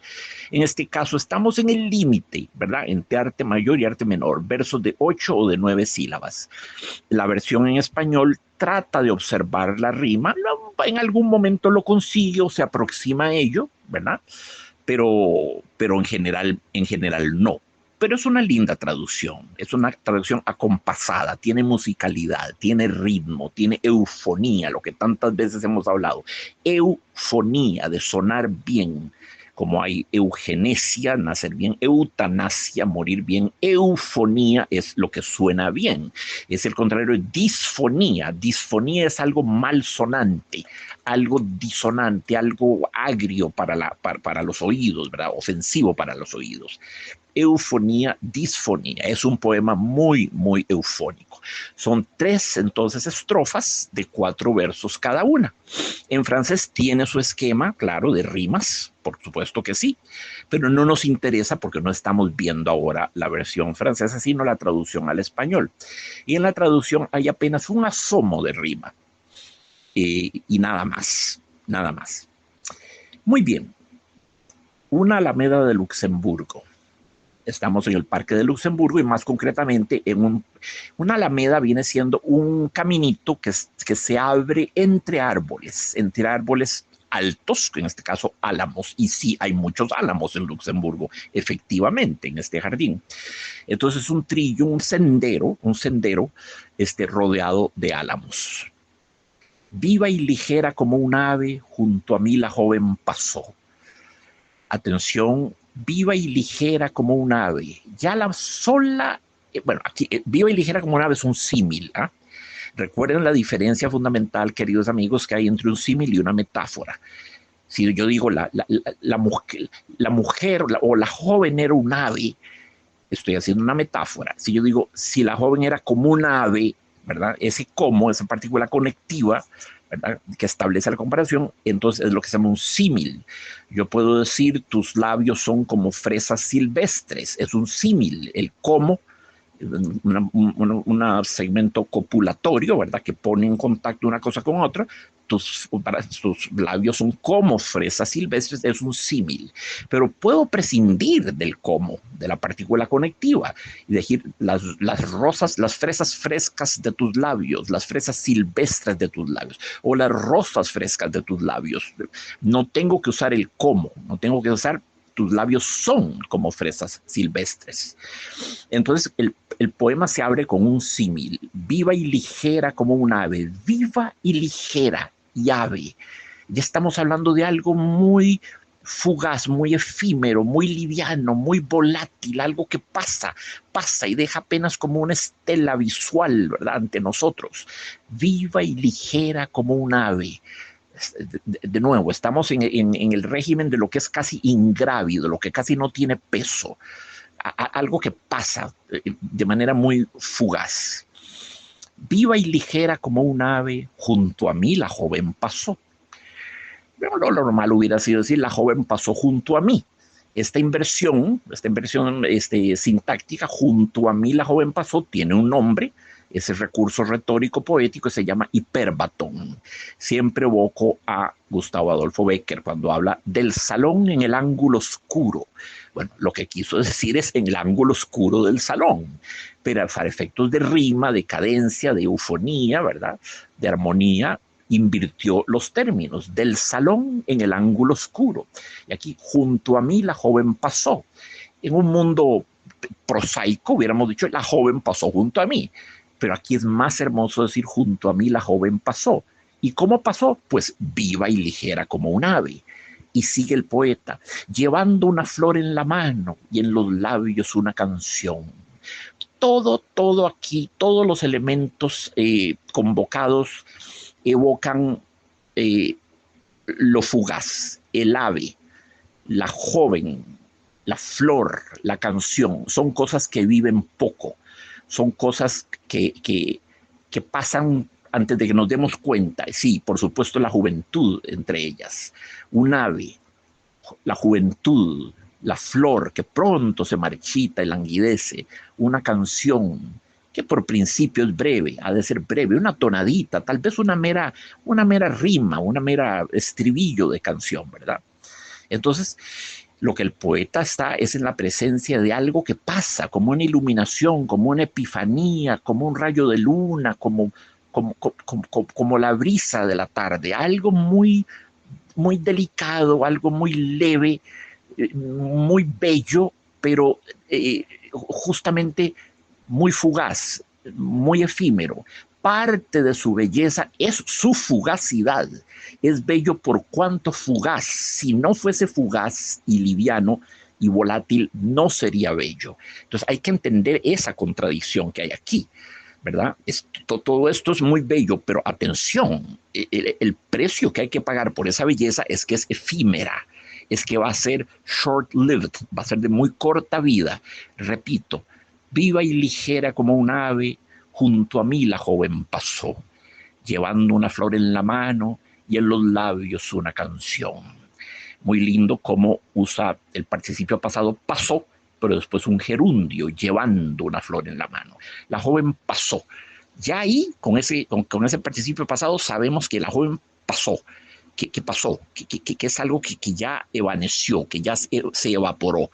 En este caso, estamos en el límite, ¿verdad? Entre arte mayor y arte menor, versos de 8 o de 9 sílabas. La versión en español trata de observar la rima, en algún momento lo consigue o se aproxima a ello, ¿verdad? Pero en general no. Pero es una linda traducción, es una traducción acompasada, tiene musicalidad, tiene ritmo, tiene eufonía, lo que tantas veces hemos hablado. Eufonía, de sonar bien, como hay eugenesia, nacer bien, eutanasia, morir bien, eufonía es lo que suena bien, es el contrario de disfonía. Disfonía es algo malsonante, algo disonante, algo agrio para los oídos, ¿verdad? Ofensivo para los oídos. Eufonía, disfonía. Es un poema muy, muy eufónico. Son 3 entonces estrofas de 4 versos cada una. En francés tiene su esquema, claro, de rimas, por supuesto que sí, pero no nos interesa porque no estamos viendo ahora la versión francesa, sino la traducción al español. Y en la traducción hay apenas un asomo de rima y nada más, nada más. Muy bien. Una Alameda de Luxemburgo. Estamos en el Parque de Luxemburgo y más concretamente en una alameda viene siendo un caminito que se abre entre árboles altos, en este caso álamos, y sí hay muchos álamos en Luxemburgo, efectivamente, en este jardín. Entonces un trillo, un sendero rodeado de álamos. Viva y ligera como un ave, junto a mí la joven pasó. Atención, viva y ligera como un ave. Ya la sola, aquí, viva y ligera como un ave es un símil. ¿Ah? Recuerden la diferencia fundamental, queridos amigos, que hay entre un símil y una metáfora. Si yo digo la mujer o la joven era un ave, estoy haciendo una metáfora. Si yo digo, si la joven era como un ave, ¿verdad? Ese como, esa partícula conectiva, ¿verdad? Que establece la comparación, entonces es lo que se llama un símil. Yo puedo decir, tus labios son como fresas silvestres, es un símil, el como, un segmento copulatorio, ¿verdad? Que pone en contacto una cosa con otra. Tus labios son como fresas silvestres, es un símil. Pero puedo prescindir del como, de la partícula conectiva, y decir las rosas, las fresas frescas de tus labios, las fresas silvestres de tus labios, o las rosas frescas de tus labios. No tengo que usar el como, no tengo que usar tus labios son como fresas silvestres. Entonces el poema se abre con un símil, viva y ligera como un ave, viva y ligera y ave. Ya estamos hablando de algo muy fugaz, muy efímero, muy liviano, muy volátil, algo que pasa y deja apenas como una estela visual, ¿verdad?, ante nosotros. Viva y ligera como un ave. De nuevo, estamos en el régimen de lo que es casi ingrávido, lo que casi no tiene peso, algo que pasa de manera muy fugaz. Viva y ligera como un ave, junto a mí la joven pasó. Pero lo normal hubiera sido decir, la joven pasó junto a mí. Esta inversión sintáctica, junto a mí la joven pasó, tiene un nombre, ese recurso retórico poético se llama hiperbatón. Siempre evoco a Gustavo Adolfo Bécquer cuando habla del salón en el ángulo oscuro. Bueno, lo que quiso decir es en el ángulo oscuro del salón, pero para efectos de rima, de cadencia, de eufonía, ¿verdad?, de armonía, invirtió los términos del salón en el ángulo oscuro. Y aquí, junto a mí, la joven pasó. En un mundo prosaico hubiéramos dicho, la joven pasó junto a mí. Pero aquí es más hermoso decir, junto a mí la joven pasó. ¿Y cómo pasó? Pues viva y ligera como un ave. Y sigue el poeta, llevando una flor en la mano y en los labios una canción. Todo aquí, todos los elementos convocados evocan lo fugaz, el ave, la joven, la flor, la canción. Son cosas que viven poco, son cosas que pasan antes de que nos demos cuenta. Sí, por supuesto, la juventud entre ellas. Un ave, la juventud, la flor que pronto se marchita y languidece. Una canción que por principio es breve, ha de ser breve, una tonadita, tal vez una mera rima, una mera estribillo de canción, ¿verdad? Entonces, lo que el poeta está es en la presencia de algo que pasa, como una iluminación, como una epifanía, como un rayo de luna, como la brisa de la tarde, algo muy, muy delicado, algo muy leve, muy bello, pero justamente muy fugaz, muy efímero. Parte de su belleza es su fugacidad. Es bello por cuanto fugaz. Si no fuese fugaz y liviano y volátil, no sería bello. Entonces hay que entender esa contradicción que hay aquí, ¿verdad? Todo esto es muy bello, pero atención, el precio que hay que pagar por esa belleza es que es efímera, es que va a ser short-lived, va a ser de muy corta vida. Repito, viva y ligera como un ave, junto a mí la joven pasó, llevando una flor en la mano y en los labios una canción. Muy lindo cómo usa el participio pasado pasó, pero después un gerundio, llevando una flor en la mano. La joven pasó. Ya ahí, con ese participio pasado, sabemos que la joven pasó. ¿Qué pasó? Que es algo que ya evaneció, que ya se evaporó.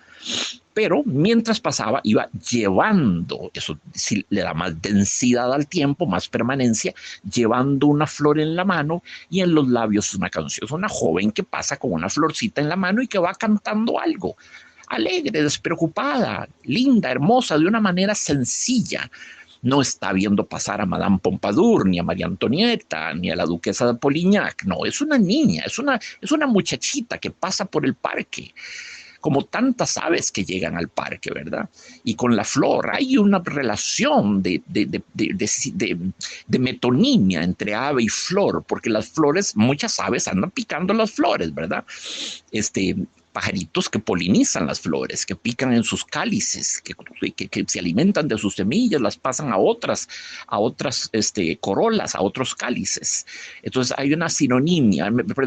Pero mientras pasaba, iba llevando, eso sí le da más densidad al tiempo, más permanencia, llevando una flor en la mano y en los labios una canción. Es una joven que pasa con una florcita en la mano y que va cantando algo. Alegre, despreocupada, linda, hermosa, de una manera sencilla. No está viendo pasar a Madame Pompadour, ni a María Antonieta, ni a la duquesa de Polignac. No, es una niña, es una muchachita que pasa por el parque, como tantas aves que llegan al parque, ¿verdad? Y con la flor hay una relación de metonimia entre ave y flor, porque las flores, muchas aves andan picando las flores, ¿verdad? Pajaritos que polinizan las flores, que pican en sus cálices, que se alimentan de sus semillas, las pasan a otras corolas, a otros cálices. Entonces hay una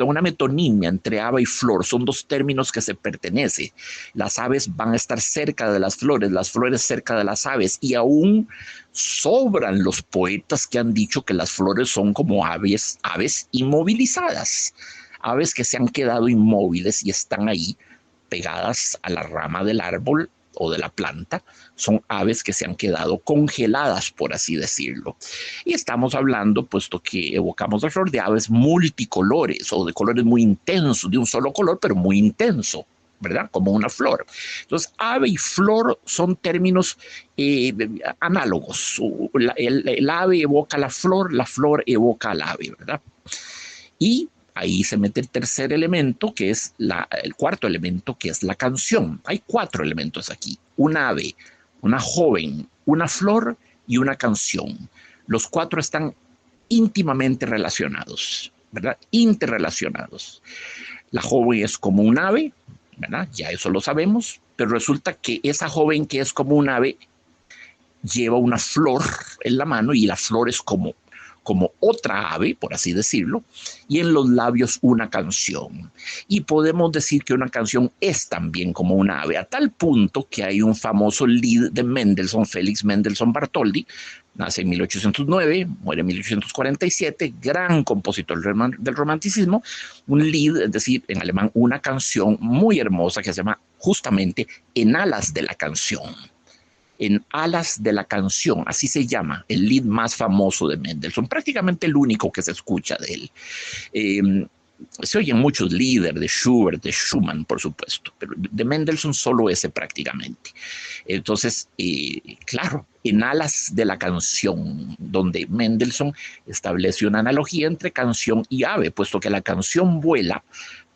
una metonimia entre ave y flor. Son dos términos que se pertenecen. Las aves van a estar cerca de las flores cerca de las aves, y aún sobran los poetas que han dicho que las flores son como aves inmovilizadas. Aves que se han quedado inmóviles y están ahí pegadas a la rama del árbol o de la planta. Son aves que se han quedado congeladas, por así decirlo. Y estamos hablando, puesto que evocamos la flor, de aves multicolores o de colores muy intensos, de un solo color, pero muy intenso, ¿verdad? Como una flor. Entonces, ave y flor son términos análogos. El ave evoca la flor evoca al ave, ¿verdad? Y ahí se mete el tercer elemento, que es el cuarto elemento, que es la canción. Hay 4 elementos aquí: un ave, una joven, una flor y una canción. Los 4 están íntimamente relacionados, ¿verdad? Interrelacionados. La joven es como un ave, ¿verdad? Ya eso lo sabemos, pero resulta que esa joven que es como un ave lleva una flor en la mano, y la flor es como como otra ave, por así decirlo, y en los labios una canción. Y podemos decir que una canción es también como una ave, a tal punto que hay un famoso lied de Mendelssohn, Félix Mendelssohn Bartholdy, nace en 1809, muere en 1847, gran compositor del romanticismo, un lied, es decir, en alemán, una canción muy hermosa que se llama justamente En alas de la canción. En alas de la canción, así se llama, el lied más famoso de Mendelssohn, prácticamente el único que se escucha de él. Se oyen muchos líderes de Schubert, de Schumann, por supuesto, pero de Mendelssohn solo ese prácticamente. Entonces, claro, en alas de la canción, donde Mendelssohn establece una analogía entre canción y ave, puesto que la canción vuela,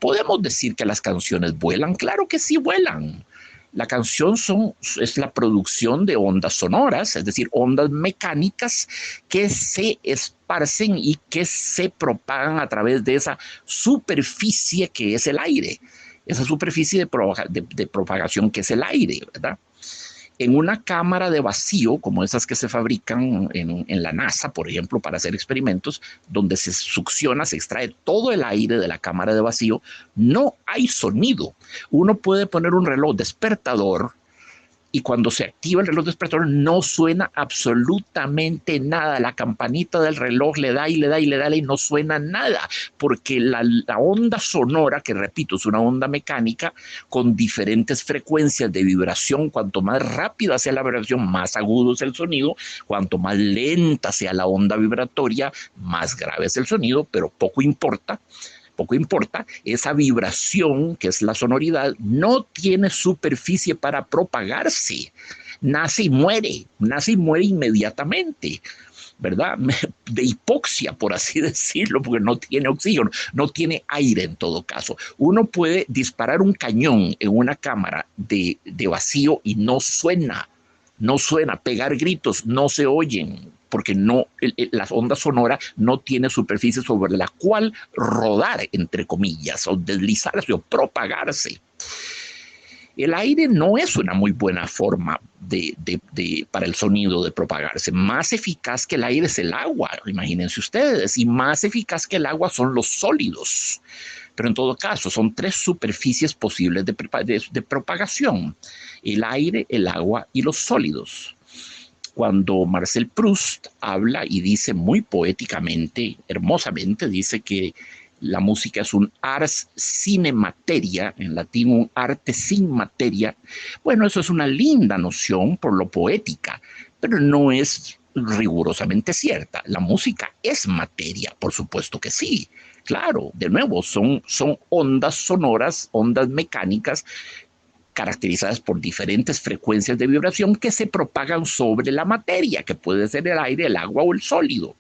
¿podemos decir que las canciones vuelan? Claro que sí vuelan. La canción es la producción de ondas sonoras, es decir, ondas mecánicas que se esparcen y que se propagan a través de esa superficie que es el aire, esa superficie de propagación que es el aire, ¿verdad? En una cámara de vacío, como esas que se fabrican en la NASA, por ejemplo, para hacer experimentos, donde se succiona, se extrae todo el aire de la cámara de vacío, no hay sonido. Uno puede poner un reloj despertador y cuando se activa el reloj despertador no suena absolutamente nada. La campanita del reloj le da y le da y le da y no suena nada, porque la onda sonora, que repito, es una onda mecánica con diferentes frecuencias de vibración. Cuanto más rápida sea la vibración, más agudo es el sonido. Cuanto más lenta sea la onda vibratoria, más grave es el sonido, pero poco importa, esa vibración, que es la sonoridad, no tiene superficie para propagarse. Nace y muere inmediatamente, ¿verdad? De hipoxia, por así decirlo, porque no tiene oxígeno, no tiene aire en todo caso. Uno puede disparar un cañón en una cámara de vacío y no suena, pegar gritos, no se oyen, porque la onda sonora no tiene superficie sobre la cual rodar, entre comillas, o deslizarse o propagarse. El aire no es una muy buena forma para el sonido de propagarse. Más eficaz que el aire es el agua, imagínense ustedes, y más eficaz que el agua son los sólidos. Pero en todo caso, son tres superficies posibles de propagación: el aire, el agua y los sólidos. Cuando Marcel Proust habla y dice muy poéticamente, hermosamente, dice que la música es un ars sine materia, en latín un arte sin materia. Bueno, eso es una linda noción por lo poética, pero no es rigurosamente cierta. La música es materia, por supuesto que sí. Claro, de nuevo, son ondas sonoras, ondas mecánicas, caracterizadas por diferentes frecuencias de vibración que se propagan sobre la materia, que puede ser el aire, el agua o el sólido.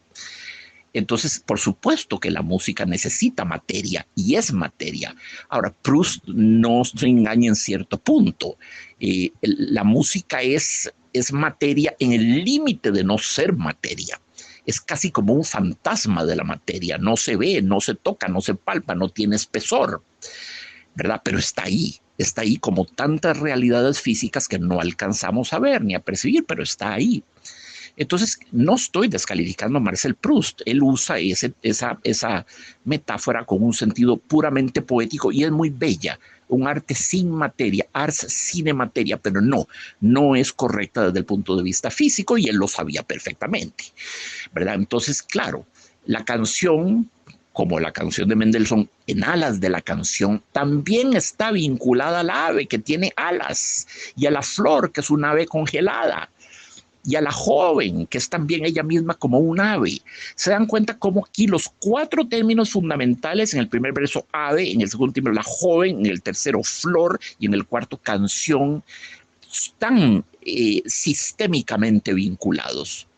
Entonces, por supuesto que la música necesita materia y es materia. Ahora, Proust no se engaña en cierto punto. La música es materia en el límite de no ser materia. Es casi como un fantasma de la materia. No se ve, no se toca, no se palpa, no tiene espesor, ¿verdad? Pero está ahí como tantas realidades físicas que no alcanzamos a ver ni a percibir, pero está ahí. Entonces, no estoy descalificando a Marcel Proust. Él usa esa metáfora con un sentido puramente poético y es muy bella. Un arte sin materia, ars sine materia, pero no es correcta desde el punto de vista físico y él lo sabía perfectamente, ¿verdad? Entonces, claro, la canción, como la canción de Mendelssohn, En alas de la canción, también está vinculada al ave que tiene alas y a la flor, que es un ave congelada, y a la joven, que es también ella misma como un ave. Se dan cuenta cómo aquí los cuatro términos fundamentales: en el primer verso ave, en el segundo término la joven, en el tercero flor y en el cuarto canción, están sistémicamente vinculados.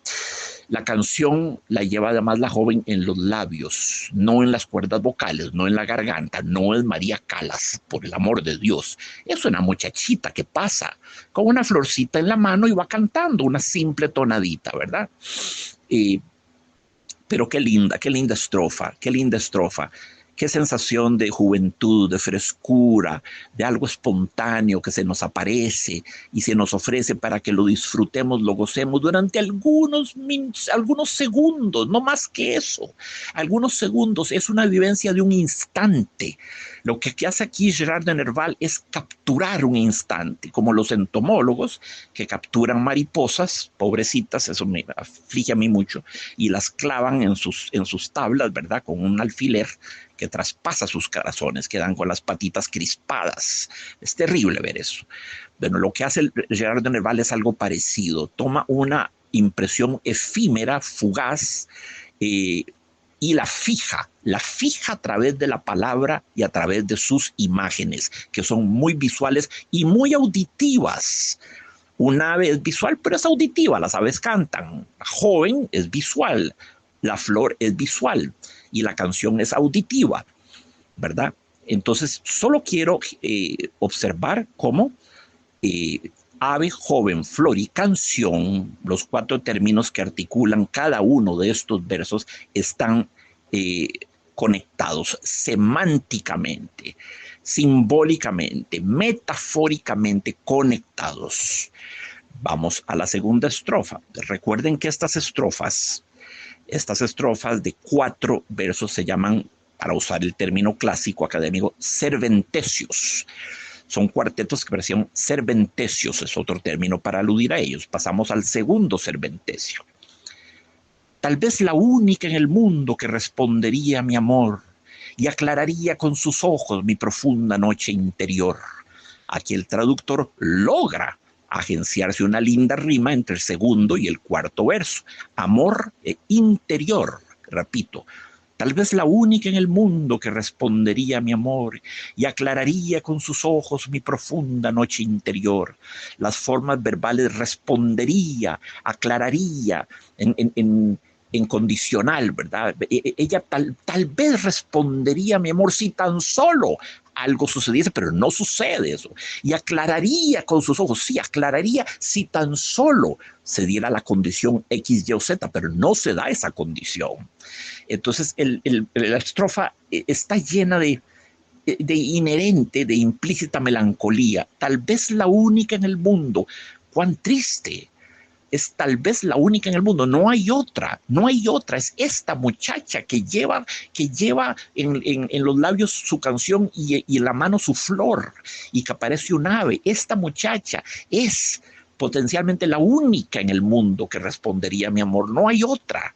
La canción la lleva además la joven en los labios, no en las cuerdas vocales, no en la garganta. No es María Callas, por el amor de Dios. Es una muchachita que pasa con una florcita en la mano y va cantando una simple tonadita, ¿verdad? Pero qué linda estrofa, qué linda estrofa. qué sensación de juventud, de frescura, de algo espontáneo que se nos aparece y se nos ofrece para que lo disfrutemos, lo gocemos durante algunos segundos, no más que eso. Algunos segundos, es una vivencia de un instante. Lo que hace aquí Gerard de Nerval es capturar un instante, como los entomólogos que capturan mariposas, pobrecitas, eso me aflige a mí mucho, y las clavan en sus tablas, ¿verdad? Con un alfiler que traspasa sus corazones, quedan con las patitas crispadas. Es terrible ver eso. Bueno, lo que hace Gerard de Nerval es algo parecido. Toma una impresión efímera, fugaz, y la fija a través de la palabra y a través de sus imágenes, que son muy visuales y muy auditivas. Un ave es visual, pero es auditiva. Las aves cantan. La joven es visual. La flor es visual. Y la canción es auditiva, ¿verdad? Entonces, solo quiero observar cómo ave, joven, flor y canción, los 4 términos que articulan cada uno de estos versos, están conectados semánticamente, simbólicamente, metafóricamente conectados. Vamos a la segunda estrofa. Recuerden que estas estrofas de 4 versos se llaman, para usar el término clásico académico, serventecios. Son cuartetos que parecían serventecios, es otro término para aludir a ellos. Pasamos al segundo serventecio. Tal vez la única en el mundo que respondería a mi amor y aclararía con sus ojos mi profunda noche interior. Aquí el traductor logra agenciarse una linda rima entre el segundo y el cuarto verso. Amor interior, repito. Tal vez la única en el mundo que respondería a mi amor y aclararía con sus ojos mi profunda noche interior. Las formas verbales respondería, aclararía en condicional, ¿verdad? Ella tal vez respondería a mi amor si tan solo algo sucediese, pero no sucede eso. Y aclararía con sus ojos, sí, aclararía si tan solo se diera la condición X, Y o Z, pero no se da esa condición. Entonces, la estrofa está llena de inherente, de implícita melancolía. Tal vez la única en el mundo. Cuán triste. Es tal vez la única en el mundo, no hay otra, es esta muchacha que lleva en los labios su canción y en la mano su flor, y que aparece un ave. Esta muchacha es potencialmente la única en el mundo que respondería a mi amor, no hay otra.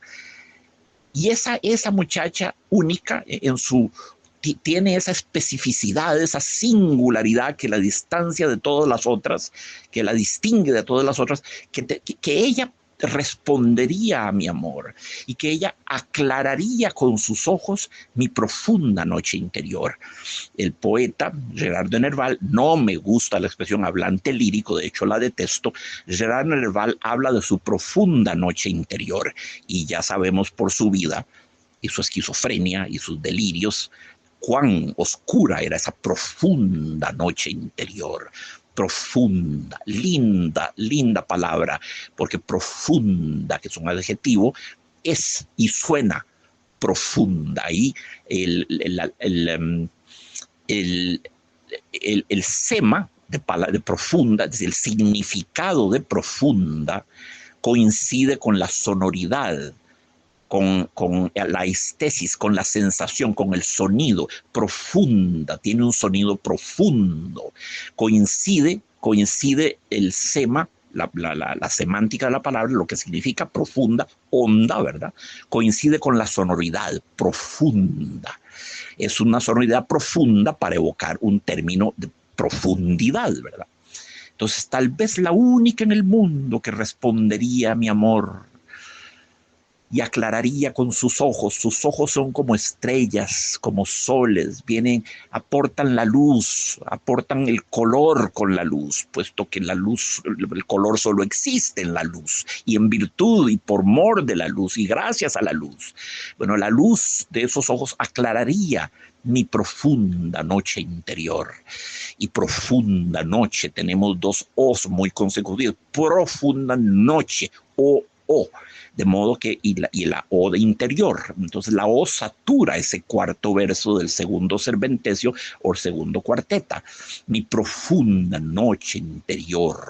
Y esa muchacha única tiene esa especificidad, esa singularidad que la distancia de todas las otras, que la distingue de todas las otras, que ella respondería a mi amor y que ella aclararía con sus ojos mi profunda noche interior. El poeta Gerard de Nerval, no me gusta la expresión hablante lírico, de hecho la detesto. Gerard de Nerval habla de su profunda noche interior y ya sabemos por su vida y su esquizofrenia y sus delirios cuán oscura era esa profunda noche interior. Profunda, linda palabra, porque profunda, que es un adjetivo, es y suena profunda. Ahí el sema de profunda, es decir, el significado de profunda, coincide con la sonoridad, con la estesis, con la sensación, con el sonido. Profunda, tiene un sonido profundo. Coincide el sema, la semántica de la palabra, lo que significa profunda, honda, ¿verdad? Coincide con la sonoridad, profunda. Es una sonoridad profunda para evocar un término de profundidad, ¿verdad? Entonces, tal vez la única en el mundo que respondería a mi amor y aclararía con sus ojos. Sus ojos son como estrellas, como soles, aportan la luz, aportan el color con la luz, puesto que la luz, el color solo existe en la luz, y en virtud y por mor de la luz, y gracias a la luz. Bueno, la luz de esos ojos aclararía mi profunda noche interior. Y profunda noche, tenemos 2 O's muy consecutivos. Profunda noche, o O, de modo que, y la O de interior. Entonces la O satura ese cuarto verso del segundo serpentecio o segundo cuarteta. Mi profunda noche interior,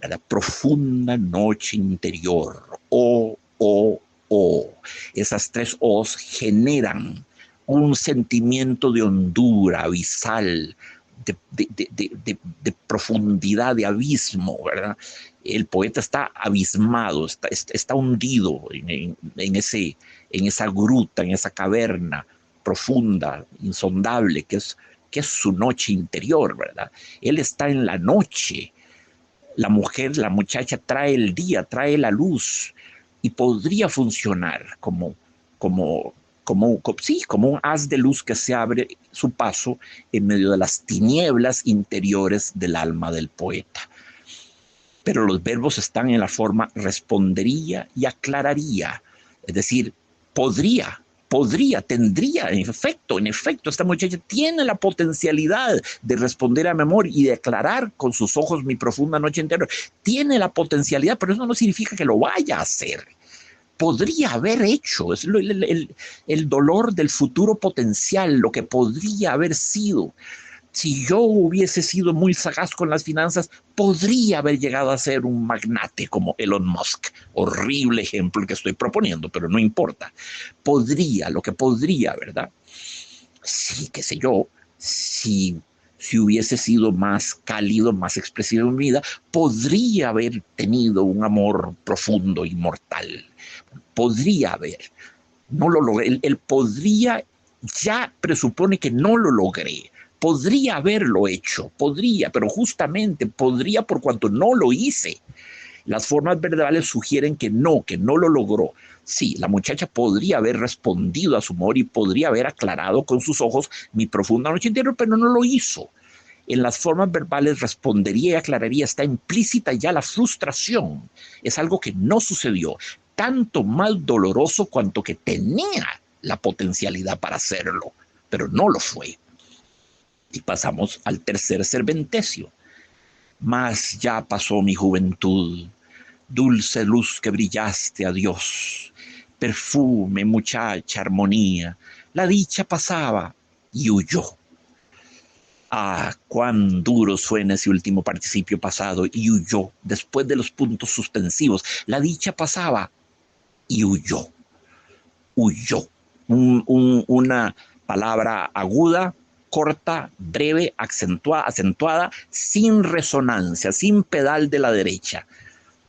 ¿verdad? Profunda noche interior. O, O, O. Esas tres O's generan un sentimiento de hondura abisal, de profundidad, de abismo, ¿verdad? El poeta está abismado, está hundido en esa gruta, en esa caverna profunda, insondable, que es su noche interior, ¿verdad? Él está en la noche. La mujer, la muchacha trae el día, trae la luz y podría funcionar como, como un haz de luz que se abre su paso en medio de las tinieblas interiores del alma del poeta. Pero los verbos están en la forma respondería y aclararía, es decir, podría, tendría, en efecto, esta muchacha tiene la potencialidad de responder a mi amor y de aclarar con sus ojos mi profunda noche interior. Tiene la potencialidad, pero eso no significa que lo vaya a hacer. Podría haber hecho, es el dolor del futuro potencial, lo que podría haber sido. Si yo hubiese sido muy sagaz con las finanzas, podría haber llegado a ser un magnate como Elon Musk. Horrible ejemplo el que estoy proponiendo, pero no importa. Podría, lo que podría, ¿verdad? Sí, qué sé yo, si hubiese sido más cálido, más expresivo en mi vida, podría haber tenido un amor profundo, inmortal. Podría haber. No lo logré. El podría ya presupone que no lo logré. Podría haberlo hecho, podría, pero justamente podría por cuanto no lo hice. Las formas verbales sugieren que no lo logró. Sí, la muchacha podría haber respondido a su amor y podría haber aclarado con sus ojos mi profunda noche interior, pero no lo hizo. En las formas verbales respondería y aclararía, está implícita ya la frustración. Es algo que no sucedió, tanto más doloroso cuanto que tenía la potencialidad para hacerlo, pero no lo fue. Y pasamos al tercer serpentecio. Mas ya pasó mi juventud, dulce luz que brillaste a Dios, perfume, muchacha, armonía, la dicha pasaba y huyó. Ah, cuán duro suena ese último participio pasado, y huyó, después de los puntos suspensivos. La dicha pasaba y huyó. Huyó. Una palabra aguda, corta, breve, acentuada, sin resonancia, sin pedal de la derecha.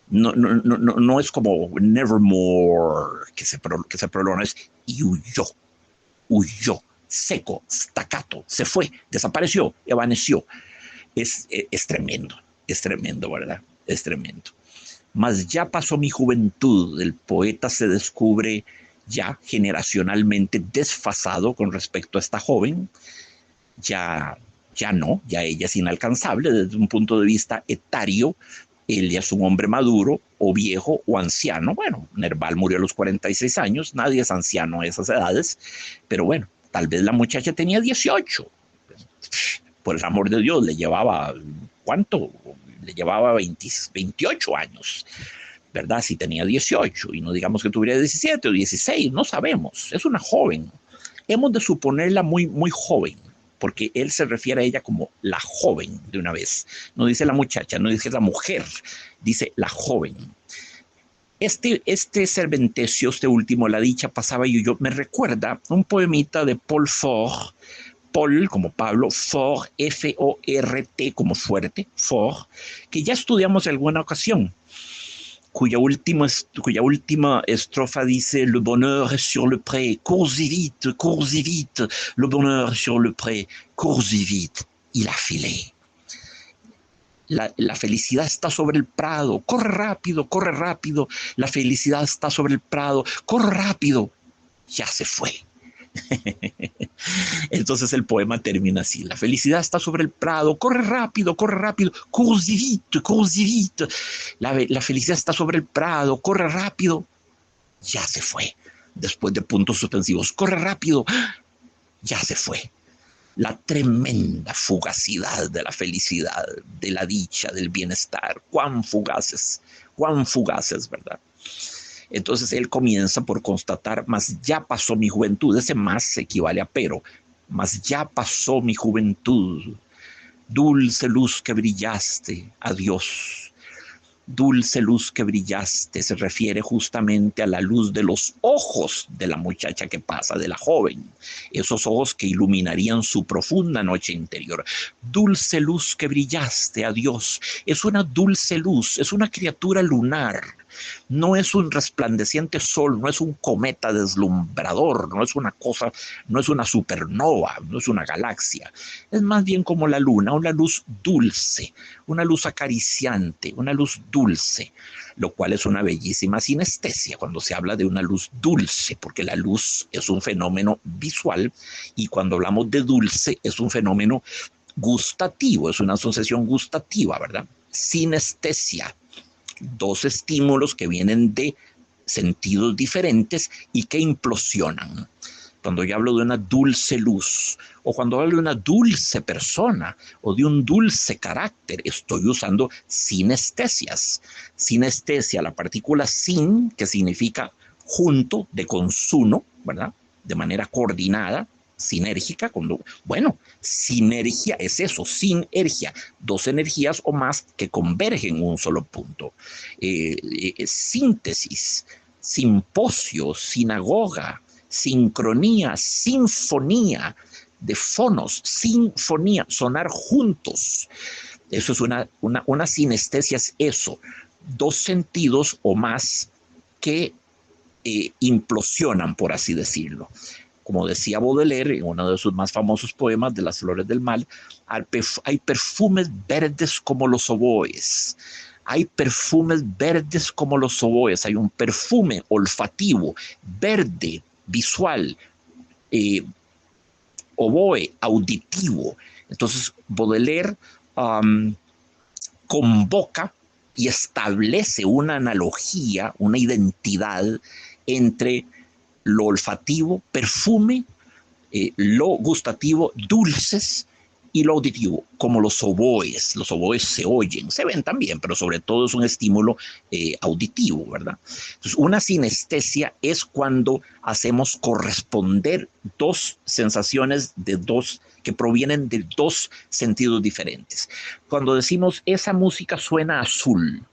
No es como nevermore, que se prolonga, es y huyó, seco, staccato, se fue, desapareció, evaneció. Es tremendo, ¿verdad? Es tremendo. Mas ya pasó mi juventud, el poeta se descubre ya generacionalmente desfasado con respecto a esta joven, ya no, ya ella es inalcanzable desde un punto de vista etario. Él ya es un hombre maduro, o viejo, o anciano. Bueno, Nerval murió a los 46 años, nadie es anciano a esas edades, pero bueno, tal vez la muchacha tenía 18. Por el amor de Dios, le llevaba, ¿cuánto? Le llevaba 28 años, ¿verdad? Si tenía 18, y no digamos que tuviera 17 o 16, no sabemos, es una joven. Hemos de suponerla muy, muy joven, porque él se refiere a ella como la joven de una vez. No dice la muchacha, no dice la mujer, dice la joven. Este serpentecio, este último, la dicha pasaba y huyó, me recuerda un poemita de Paul Fort. Paul, como Pablo, Fort, F-O-R-T, como fuerte, Fort, que ya estudiamos en alguna ocasión, cuya última estrofa dice: le bonheur est sur le pré, cours y vite, le bonheur sur le pré, cours y vite, y la filé. La felicidad está sobre el prado, corre rápido, la felicidad está sobre el prado, corre rápido, ya se fue. Entonces el poema termina así: la felicidad está sobre el prado, corre rápido, cours y vite. La felicidad está sobre el prado, corre rápido, ya se fue. Después de puntos suspensivos, corre rápido, ya se fue. La tremenda fugacidad de la felicidad, de la dicha, del bienestar, cuán fugaces, cuán fugaces, ¿verdad? Entonces él comienza por constatar, mas ya pasó mi juventud. Ese más equivale a pero. Mas ya pasó mi juventud. Dulce luz que brillaste, adiós. Dulce luz que brillaste se refiere justamente a la luz de los ojos de la muchacha que pasa, de la joven. Esos ojos que iluminarían su profunda noche interior. Dulce luz que brillaste, adiós. Es una dulce luz, es una criatura lunar. No es un resplandeciente sol, no es un cometa deslumbrador, no es una cosa, no es una supernova, no es una galaxia. Es más bien como la luna, una luz dulce, una luz acariciante, una luz dulce, lo cual es una bellísima sinestesia cuando se habla de una luz dulce, porque la luz es un fenómeno visual y cuando hablamos de dulce es un fenómeno gustativo, es una asociación gustativa, ¿verdad? Sinestesia. Dos estímulos que vienen de sentidos diferentes y que implosionan. Cuando yo hablo de una dulce luz o cuando hablo de una dulce persona o de un dulce carácter, estoy usando sinestesias. Sinestesia, la partícula sin, que significa junto, de consuno, ¿verdad? De manera coordinada, sinérgica, bueno, sinergia es eso, sinergia, dos energías o más que convergen en un solo punto. Síntesis, simposio, sinagoga, sincronía, sinfonía, de fonos, sinfonía, sonar juntos. Eso es una sinestesia, es eso, dos sentidos o más que implosionan, por así decirlo. Como decía Baudelaire en uno de sus más famosos poemas de Las Flores del Mal, hay perfumes verdes como los oboes. Hay perfumes verdes como los oboes. Hay un perfume olfativo, verde, visual, oboe, auditivo. Entonces Baudelaire convoca y establece una analogía, una identidad entre lo olfativo, perfume, lo gustativo, dulces, y lo auditivo, como los oboes. Los oboes se oyen, se ven también, pero sobre todo es un estímulo auditivo, ¿verdad? Entonces, una sinestesia es cuando hacemos corresponder dos sensaciones que provienen de dos sentidos diferentes. Cuando decimos, esa música suena azul,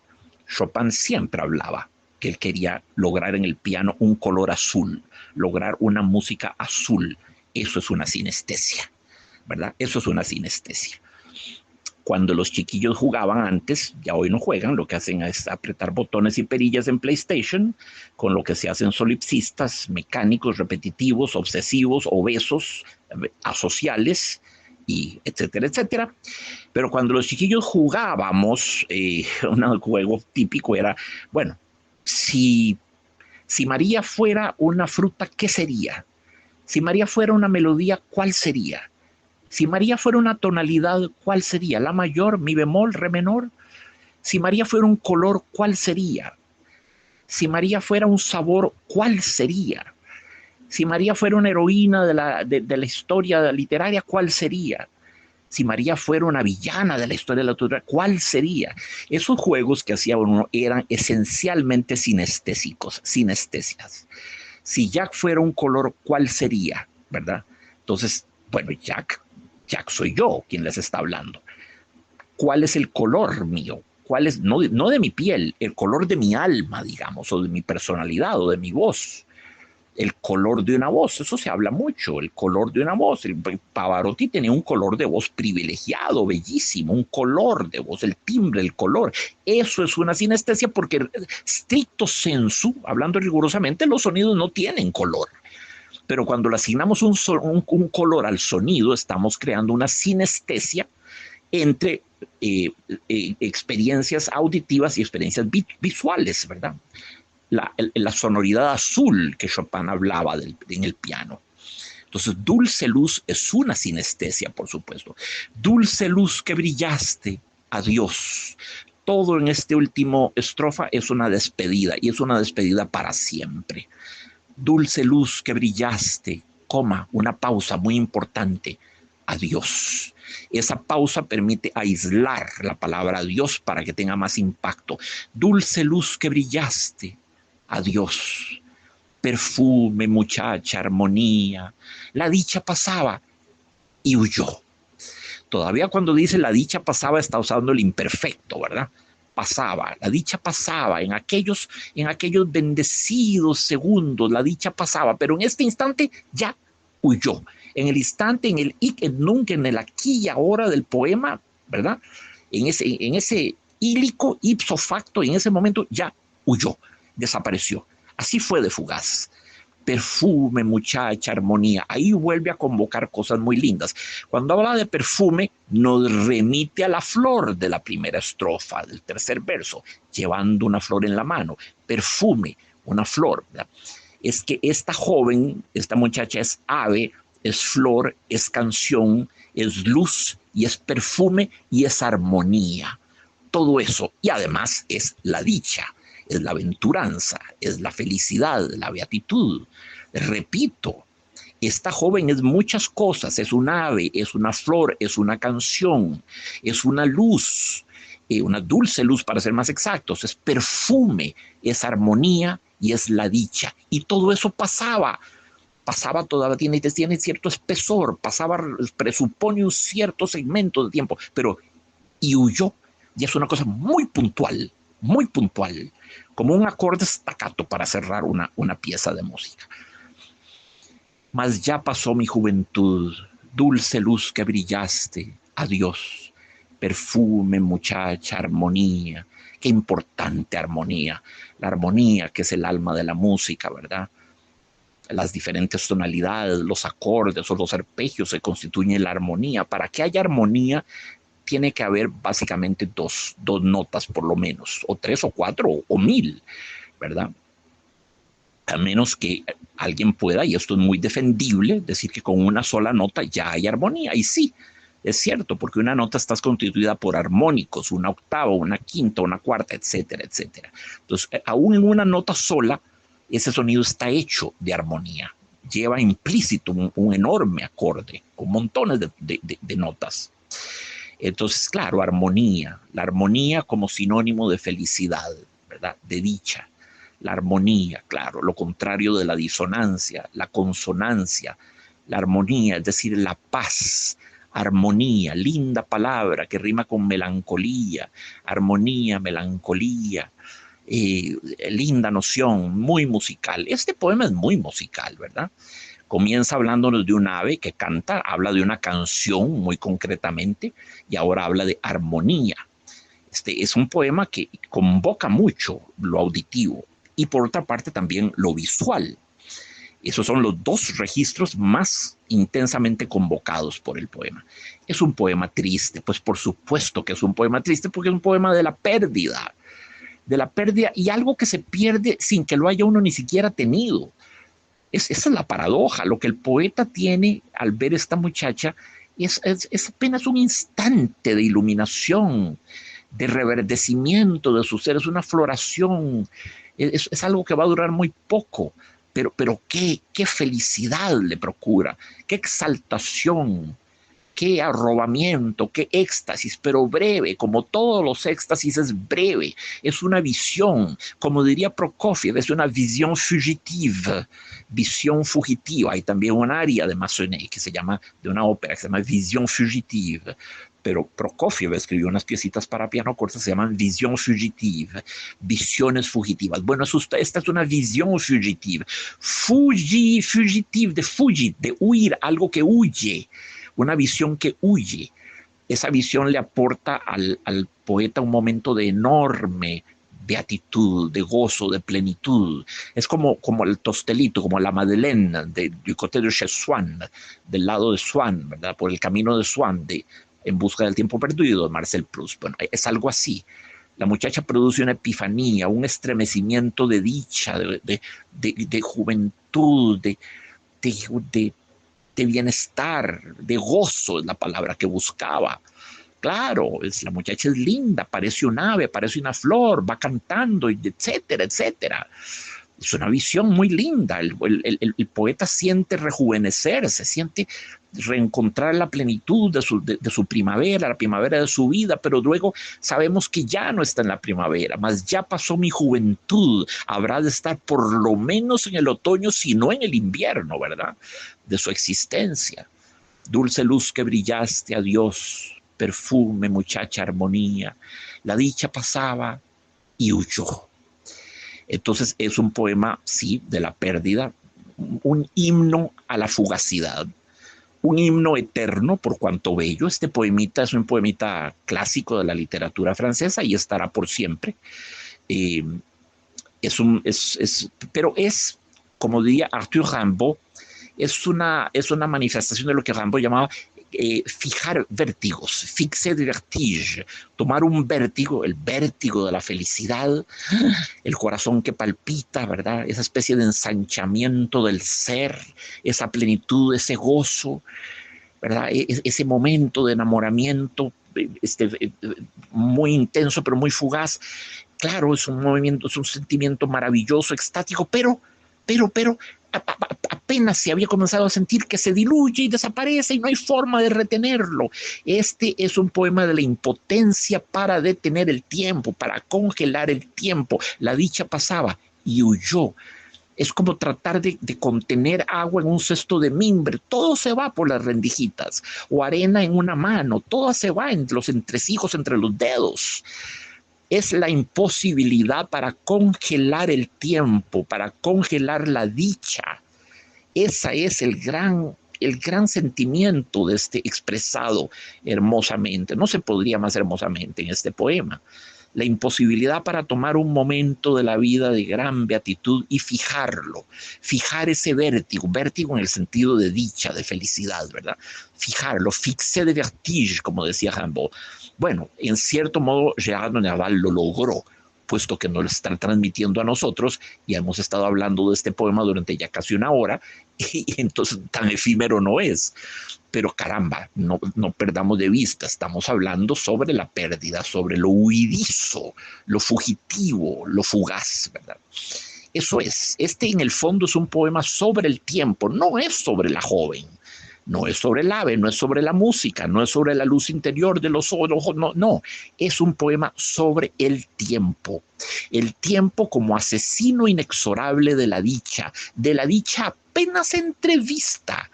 Chopin siempre hablaba que él quería lograr en el piano un color azul, lograr una música azul. Eso es una sinestesia, ¿verdad? Eso es una sinestesia. Cuando los chiquillos jugaban antes, ya hoy no juegan, lo que hacen es apretar botones y perillas en PlayStation, con lo que se hacen solipsistas, mecánicos, repetitivos, obsesivos, obesos, asociales, y etcétera, etcétera. Pero cuando los chiquillos jugábamos, un juego típico era, bueno, si María fuera una fruta, ¿qué sería? Si María fuera una melodía, ¿cuál sería? Si María fuera una tonalidad, ¿cuál sería? ¿La mayor, mi bemol, re menor? Si María fuera un color, ¿cuál sería? Si María fuera un sabor, ¿cuál sería? Si María fuera una heroína de la historia literaria, ¿cuál sería? Si María fuera una villana de la historia de la literatura, ¿cuál sería? Esos juegos que hacía uno eran esencialmente sinestésicos, sinestesias. Si Jack fuera un color, ¿cuál sería? ¿Verdad? Entonces, bueno, Jack soy yo quien les está hablando. ¿Cuál es el color mío? ¿Cuál es, no de mi piel, el color de mi alma, digamos, o de mi personalidad, o de mi voz? El color de una voz, eso se habla mucho, el color de una voz. Pavarotti tenía un color de voz privilegiado, bellísimo, un color de voz, el timbre, el color. Eso es una sinestesia porque, stricto sensu, hablando rigurosamente, los sonidos no tienen color. Pero cuando le asignamos un color al sonido, estamos creando una sinestesia entre experiencias auditivas y experiencias visuales, ¿verdad? La sonoridad azul que Chopin hablaba en el piano. Entonces, dulce luz es una sinestesia, por supuesto. Dulce luz que brillaste, adiós. Todo en este último estrofa es una despedida, y es una despedida para siempre. Dulce luz que brillaste, coma, una pausa muy importante, adiós. Esa pausa permite aislar la palabra adiós para que tenga más impacto. Dulce luz que brillaste, adiós. Perfume, muchacha, armonía. La dicha pasaba y huyó. Todavía cuando dice la dicha pasaba está usando el imperfecto, ¿verdad? Pasaba, la dicha pasaba, en aquellos bendecidos segundos, la dicha pasaba, pero en este instante ya huyó. En el instante, en el hic et nunc, en el aquí y ahora del poema, ¿verdad? En ese ílico, ipso facto, en ese momento ya huyó, desapareció. Así fue de fugaz. Perfume, muchacha, armonía. Ahí vuelve a convocar cosas muy lindas. Cuando habla de perfume, nos remite a la flor de la primera estrofa, del tercer verso, llevando una flor en la mano. Perfume, una flor, ¿verdad? Es que esta joven, esta muchacha es ave, es flor, es canción, es luz y es perfume y es armonía. Todo eso, y además es la dicha, es la aventuranza, es la felicidad, la beatitud. Repito, esta joven es muchas cosas, es un ave, es una flor, es una canción, es una luz, una dulce luz para ser más exactos, es perfume, es armonía y es la dicha. Y todo eso pasaba todavía, tiene cierto espesor, presupone un cierto segmento de tiempo, pero y huyó, y es una cosa muy puntual, como un acorde staccato para cerrar una pieza de música. Mas ya pasó mi juventud, dulce luz que brillaste, adiós. Perfume, muchacha, armonía. Qué importante armonía. La armonía que es el alma de la música, ¿verdad? Las diferentes tonalidades, los acordes o los arpegios se constituyen la armonía. Para que haya armonía, tiene que haber básicamente dos notas por lo menos, o tres o cuatro o mil, ¿verdad? A menos que alguien pueda, y esto es muy defendible, decir que con una sola nota ya hay armonía. Y sí, es cierto, porque una nota está constituida por armónicos, una octava, una quinta, una cuarta, etcétera, etcétera. Entonces, aún en una nota sola, ese sonido está hecho de armonía. Lleva implícito un enorme acorde, con montones de notas. Entonces, claro, armonía, la armonía como sinónimo de felicidad, ¿verdad? De dicha. La armonía, claro, lo contrario de la disonancia, la consonancia, la armonía, es decir, la paz, armonía, linda palabra que rima con melancolía, armonía, melancolía, linda noción, muy musical. Este poema es muy musical, ¿verdad? Comienza hablándonos de un ave que canta, habla de una canción muy concretamente y ahora habla de armonía. Este es un poema que convoca mucho lo auditivo y por otra parte también lo visual. Esos son los dos registros más intensamente convocados por el poema. Es un poema triste, pues por supuesto que es un poema triste porque es un poema de la pérdida y algo que se pierde sin que lo haya uno ni siquiera tenido. Esa es la paradoja. Lo que el poeta tiene al ver esta muchacha es apenas un instante de iluminación, de reverdecimiento de su ser, es una floración, es algo que va a durar muy poco, pero qué felicidad le procura, qué exaltación, qué arrobamiento, qué éxtasis, pero breve, como todos los éxtasis es breve, es una visión, como diría Prokofiev, es una visión fugitiva, visión fugitiva. Hay también un aria de Massenet que se llama, de una ópera que se llama Visión fugitive, pero Prokofiev escribió unas piecitas para piano cortas que se llaman Visión fugitive, visiones fugitivas. Bueno, esta es una visión fugitiva, fugitive, de fugit, de huir, algo que huye, una visión que huye. Esa visión le aporta al poeta un momento de enorme beatitud, de gozo, de plenitud. Es como el tostelito, como la Madeleine du côté de chez Swann, del lado de Swann, ¿verdad? Por el camino de Swann, En busca del tiempo perdido, de Marcel Proust. Bueno, es algo así. La muchacha produce una epifanía, un estremecimiento de dicha, de juventud, de bienestar, de gozo, es la palabra que buscaba. Claro, la muchacha es linda, parece un ave, parece una flor, va cantando, etcétera, etcétera. Es una visión muy linda. El poeta siente rejuvenecerse, siente reencontrar la plenitud de su primavera, la primavera de su vida, pero luego sabemos que ya no está en la primavera, mas ya pasó mi juventud, habrá de estar por lo menos en el otoño, si no en el invierno, ¿verdad? De su existencia. Dulce luz que brillaste, adiós, perfume, muchacha armonía, la dicha pasaba y huyó. Entonces es un poema, sí, de la pérdida, un himno a la fugacidad, un himno eterno por cuanto bello. Este poemita es un poemita clásico de la literatura francesa y estará por siempre. Pero es, como diría Arthur Rimbaud, es una manifestación de lo que Rimbaud llamaba fijar vértigos, fixer de vertige, tomar un vértigo, el vértigo de la felicidad, el corazón que palpita, ¿verdad? Esa especie de ensanchamiento del ser, esa plenitud, ese gozo, ¿verdad? Ese momento de enamoramiento muy intenso, pero muy fugaz. Claro, es un movimiento, es un sentimiento maravilloso, extático, pero apenas se había comenzado a sentir que se diluye y desaparece y no hay forma de retenerlo. Este es un poema de la impotencia para detener el tiempo, para congelar el tiempo. La dicha pasaba y huyó. Es como tratar de contener agua en un cesto de mimbre. Todo se va por las rendijitas, o arena en una mano. Todo se va en los entresijos, entre los dedos. Es la imposibilidad para congelar el tiempo, para congelar la dicha. Ese es el gran sentimiento de este expresado hermosamente. No se podría más hermosamente en este poema. La imposibilidad para tomar un momento de la vida de gran beatitud y fijarlo, fijar ese vértigo, vértigo en el sentido de dicha, de felicidad, ¿verdad? Fijarlo, fixé de vertige, como decía Rimbaud. Bueno, en cierto modo, Gérard de Nerval lo logró, puesto que nos lo están transmitiendo a nosotros y hemos estado hablando de este poema durante ya casi una hora, y entonces tan efímero no es. Pero caramba, no perdamos de vista, estamos hablando sobre la pérdida, sobre lo huidizo, lo fugitivo, lo fugaz, ¿verdad? Eso es, en el fondo es un poema sobre el tiempo, no es sobre la joven, no es sobre el ave, no es sobre la música, no es sobre la luz interior de los ojos, no, es un poema sobre el tiempo como asesino inexorable de la dicha apenas entrevista,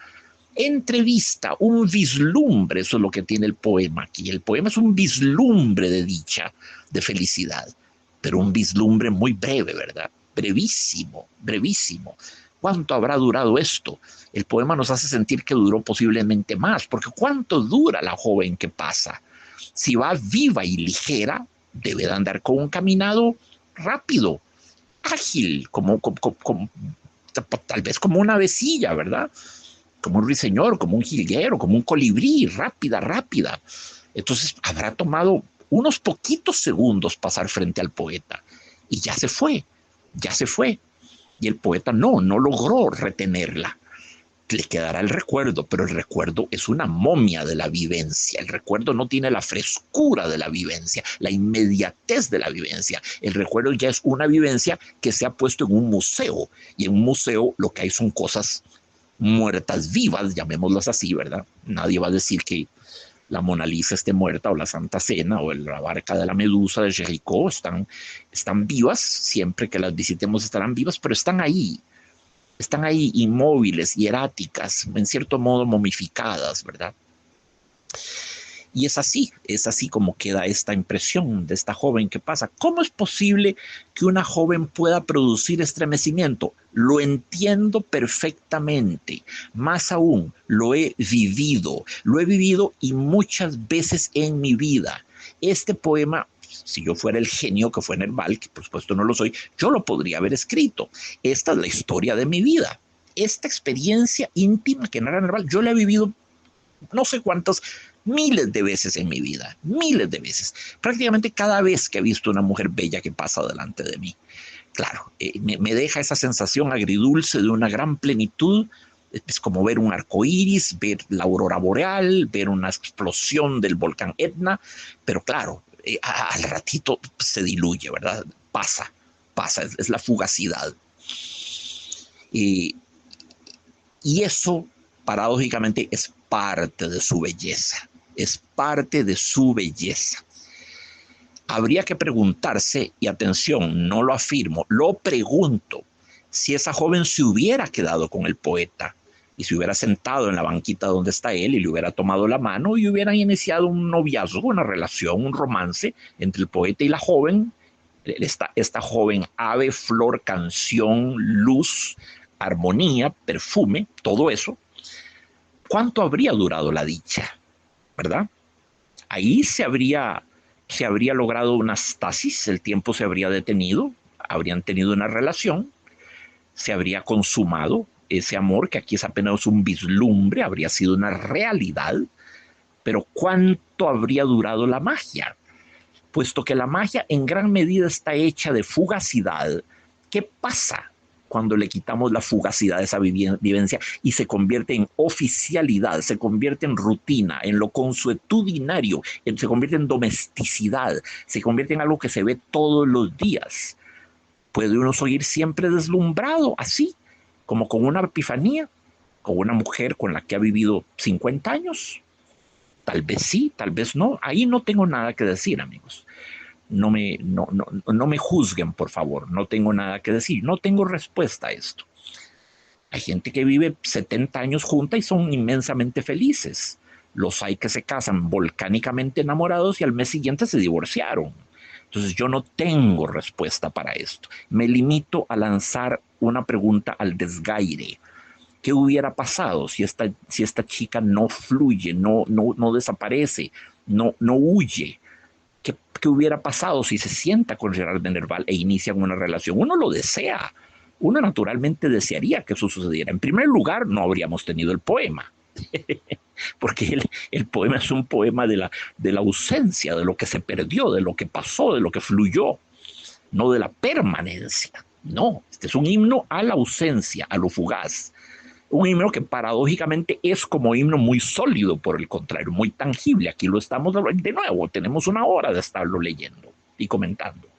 un vislumbre, eso es lo que tiene el poema aquí. El poema es un vislumbre de dicha, de felicidad, pero un vislumbre muy breve, ¿verdad? Brevísimo. ¿Cuánto habrá durado esto? El poema nos hace sentir que duró posiblemente más, porque ¿cuánto dura la joven que pasa? Si va viva y ligera, debe de andar con un caminado rápido, ágil, tal vez como una avecilla, ¿verdad? Como un ruiseñor, como un jilguero, como un colibrí, rápida. Entonces habrá tomado unos poquitos segundos pasar frente al poeta y ya se fue. Y el poeta no logró retenerla. Le quedará el recuerdo, pero el recuerdo es una momia de la vivencia. El recuerdo no tiene la frescura de la vivencia, la inmediatez de la vivencia. El recuerdo ya es una vivencia que se ha puesto en un museo, y en un museo lo que hay son cosas muertas vivas, llamémoslas así, ¿verdad? Nadie va a decir que la Mona Lisa esté muerta, o la Santa Cena, o la barca de la Medusa de Jericó están vivas, siempre que las visitemos estarán vivas, pero están ahí inmóviles, hieráticas, en cierto modo momificadas, ¿verdad? Y es así como queda esta impresión de esta joven que pasa. ¿Cómo es posible que una joven pueda producir estremecimiento? Lo entiendo perfectamente. Más aún, lo he vivido y muchas veces en mi vida. Este poema, si yo fuera el genio que fue Nerval, que por supuesto no lo soy, yo lo podría haber escrito. Esta es la historia de mi vida. Esta experiencia íntima que narra Nerval, yo la he vivido no sé cuántas miles de veces en mi vida, miles de veces, prácticamente cada vez que he visto una mujer bella que pasa delante de mí. Claro, me deja esa sensación agridulce de una gran plenitud. Es como ver un arco iris, ver la aurora boreal, ver una explosión del volcán Etna, pero claro, al ratito se diluye, ¿verdad? Pasa, es la fugacidad. Y eso, paradójicamente, es parte de su belleza. Es parte de su belleza. Habría que preguntarse, y atención, no lo afirmo, lo pregunto, si esa joven se hubiera quedado con el poeta y se hubiera sentado en la banquita donde está él y le hubiera tomado la mano y hubieran iniciado un noviazgo, una relación, un romance entre el poeta y la joven, esta joven ave, flor, canción, luz, armonía, perfume, todo eso, ¿cuánto habría durado la dicha? ¿Verdad? Ahí se habría logrado una stasis, el tiempo se habría detenido, habrían tenido una relación, se habría consumado ese amor, que aquí es apenas un vislumbre, habría sido una realidad, pero ¿cuánto habría durado la magia? Puesto que la magia en gran medida está hecha de fugacidad, ¿qué pasa cuando le quitamos la fugacidad de esa vivencia y se convierte en oficialidad, se convierte en rutina, en lo consuetudinario, se convierte en domesticidad, se convierte en algo que se ve todos los días? ¿Puede uno seguir siempre deslumbrado así, como con una epifanía, con una mujer con la que ha vivido 50 años? Tal vez sí, tal vez no. Ahí no tengo nada que decir, amigos. No me juzguen, por favor. No tengo nada que decir. No tengo respuesta a esto. Hay gente que vive 70 años junta y son inmensamente felices. Los hay que se casan volcánicamente enamorados y al mes siguiente se divorciaron. Entonces yo no tengo respuesta para esto. Me limito a lanzar una pregunta al desgaire. ¿Qué hubiera pasado si esta chica no fluye, no desaparece, no huye? ¿Qué hubiera pasado si se sienta con Gerard de Nerval e inician una relación? Uno lo desea. Uno naturalmente desearía que eso sucediera. En primer lugar, no habríamos tenido el poema. Porque el poema es un poema de la ausencia, de lo que se perdió, de lo que pasó, de lo que fluyó, no de la permanencia. No, este es un himno a la ausencia, a lo fugaz. Un himno que paradójicamente es como himno muy sólido, por el contrario, muy tangible. Aquí lo estamos de nuevo, tenemos una hora de estarlo leyendo y comentando.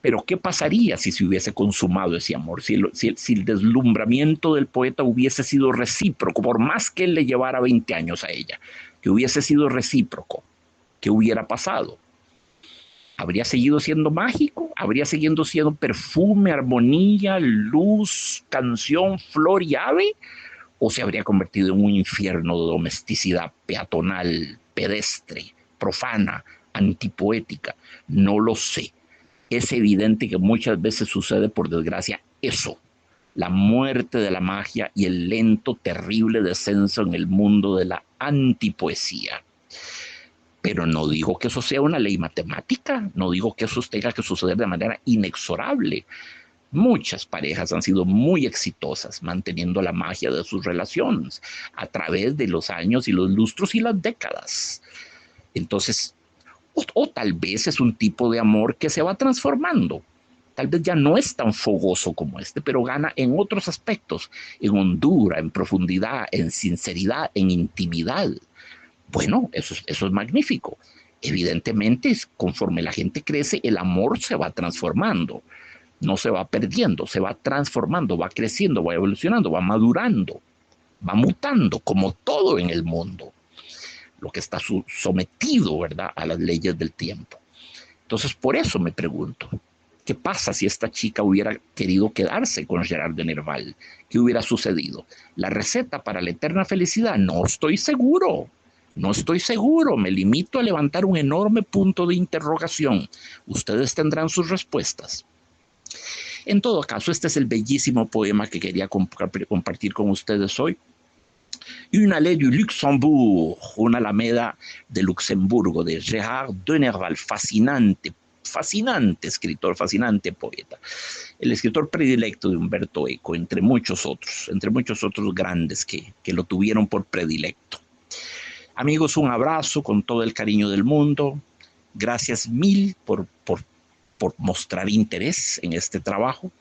Pero ¿qué pasaría si se hubiese consumado ese amor? Si el deslumbramiento del poeta hubiese sido recíproco, por más que él le llevara 20 años a ella, que hubiese sido recíproco, ¿qué hubiera pasado? ¿Habría seguido siendo mágico? ¿Habría seguido siendo perfume, armonía, luz, canción, flor y ave? ¿O se habría convertido en un infierno de domesticidad peatonal, pedestre, profana, antipoética? No lo sé. Es evidente que muchas veces sucede, por desgracia, eso. La muerte de la magia y el lento, terrible descenso en el mundo de la antipoesía. Pero no digo que eso sea una ley matemática, no digo que eso tenga que suceder de manera inexorable. Muchas parejas han sido muy exitosas manteniendo la magia de sus relaciones a través de los años y los lustros y las décadas. Entonces, o tal vez es un tipo de amor que se va transformando. Tal vez ya no es tan fogoso como este, pero gana en otros aspectos, en hondura, en profundidad, en sinceridad, en intimidad. Bueno, eso es magnífico. Evidentemente, conforme la gente crece, el amor se va transformando. No se va perdiendo, se va transformando, va creciendo, va evolucionando, va madurando, va mutando, como todo en el mundo. Lo que está sometido, ¿verdad?, a las leyes del tiempo. Entonces, por eso me pregunto, ¿qué pasa si esta chica hubiera querido quedarse con Gerard de Nerval? ¿Qué hubiera sucedido? ¿La receta para la eterna felicidad? No estoy seguro. No estoy seguro, me limito a levantar un enorme punto de interrogación. Ustedes tendrán sus respuestas. En todo caso, este es el bellísimo poema que quería compartir con ustedes hoy. Une allée du Luxembourg, una alameda de Luxemburgo, de Gerard de Nerval, fascinante, fascinante escritor, fascinante poeta. El escritor predilecto de Umberto Eco, entre muchos otros grandes que lo tuvieron por predilecto. Amigos, un abrazo con todo el cariño del mundo. Gracias mil por mostrar interés en este trabajo,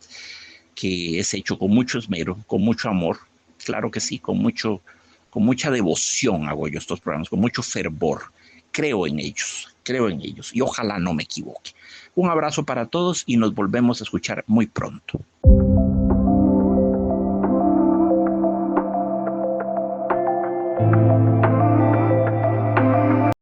que es hecho con mucho esmero, con mucho amor. Claro que sí, con mucha devoción hago yo estos programas, con mucho fervor. Creo en ellos y ojalá no me equivoque. Un abrazo para todos y nos volvemos a escuchar muy pronto.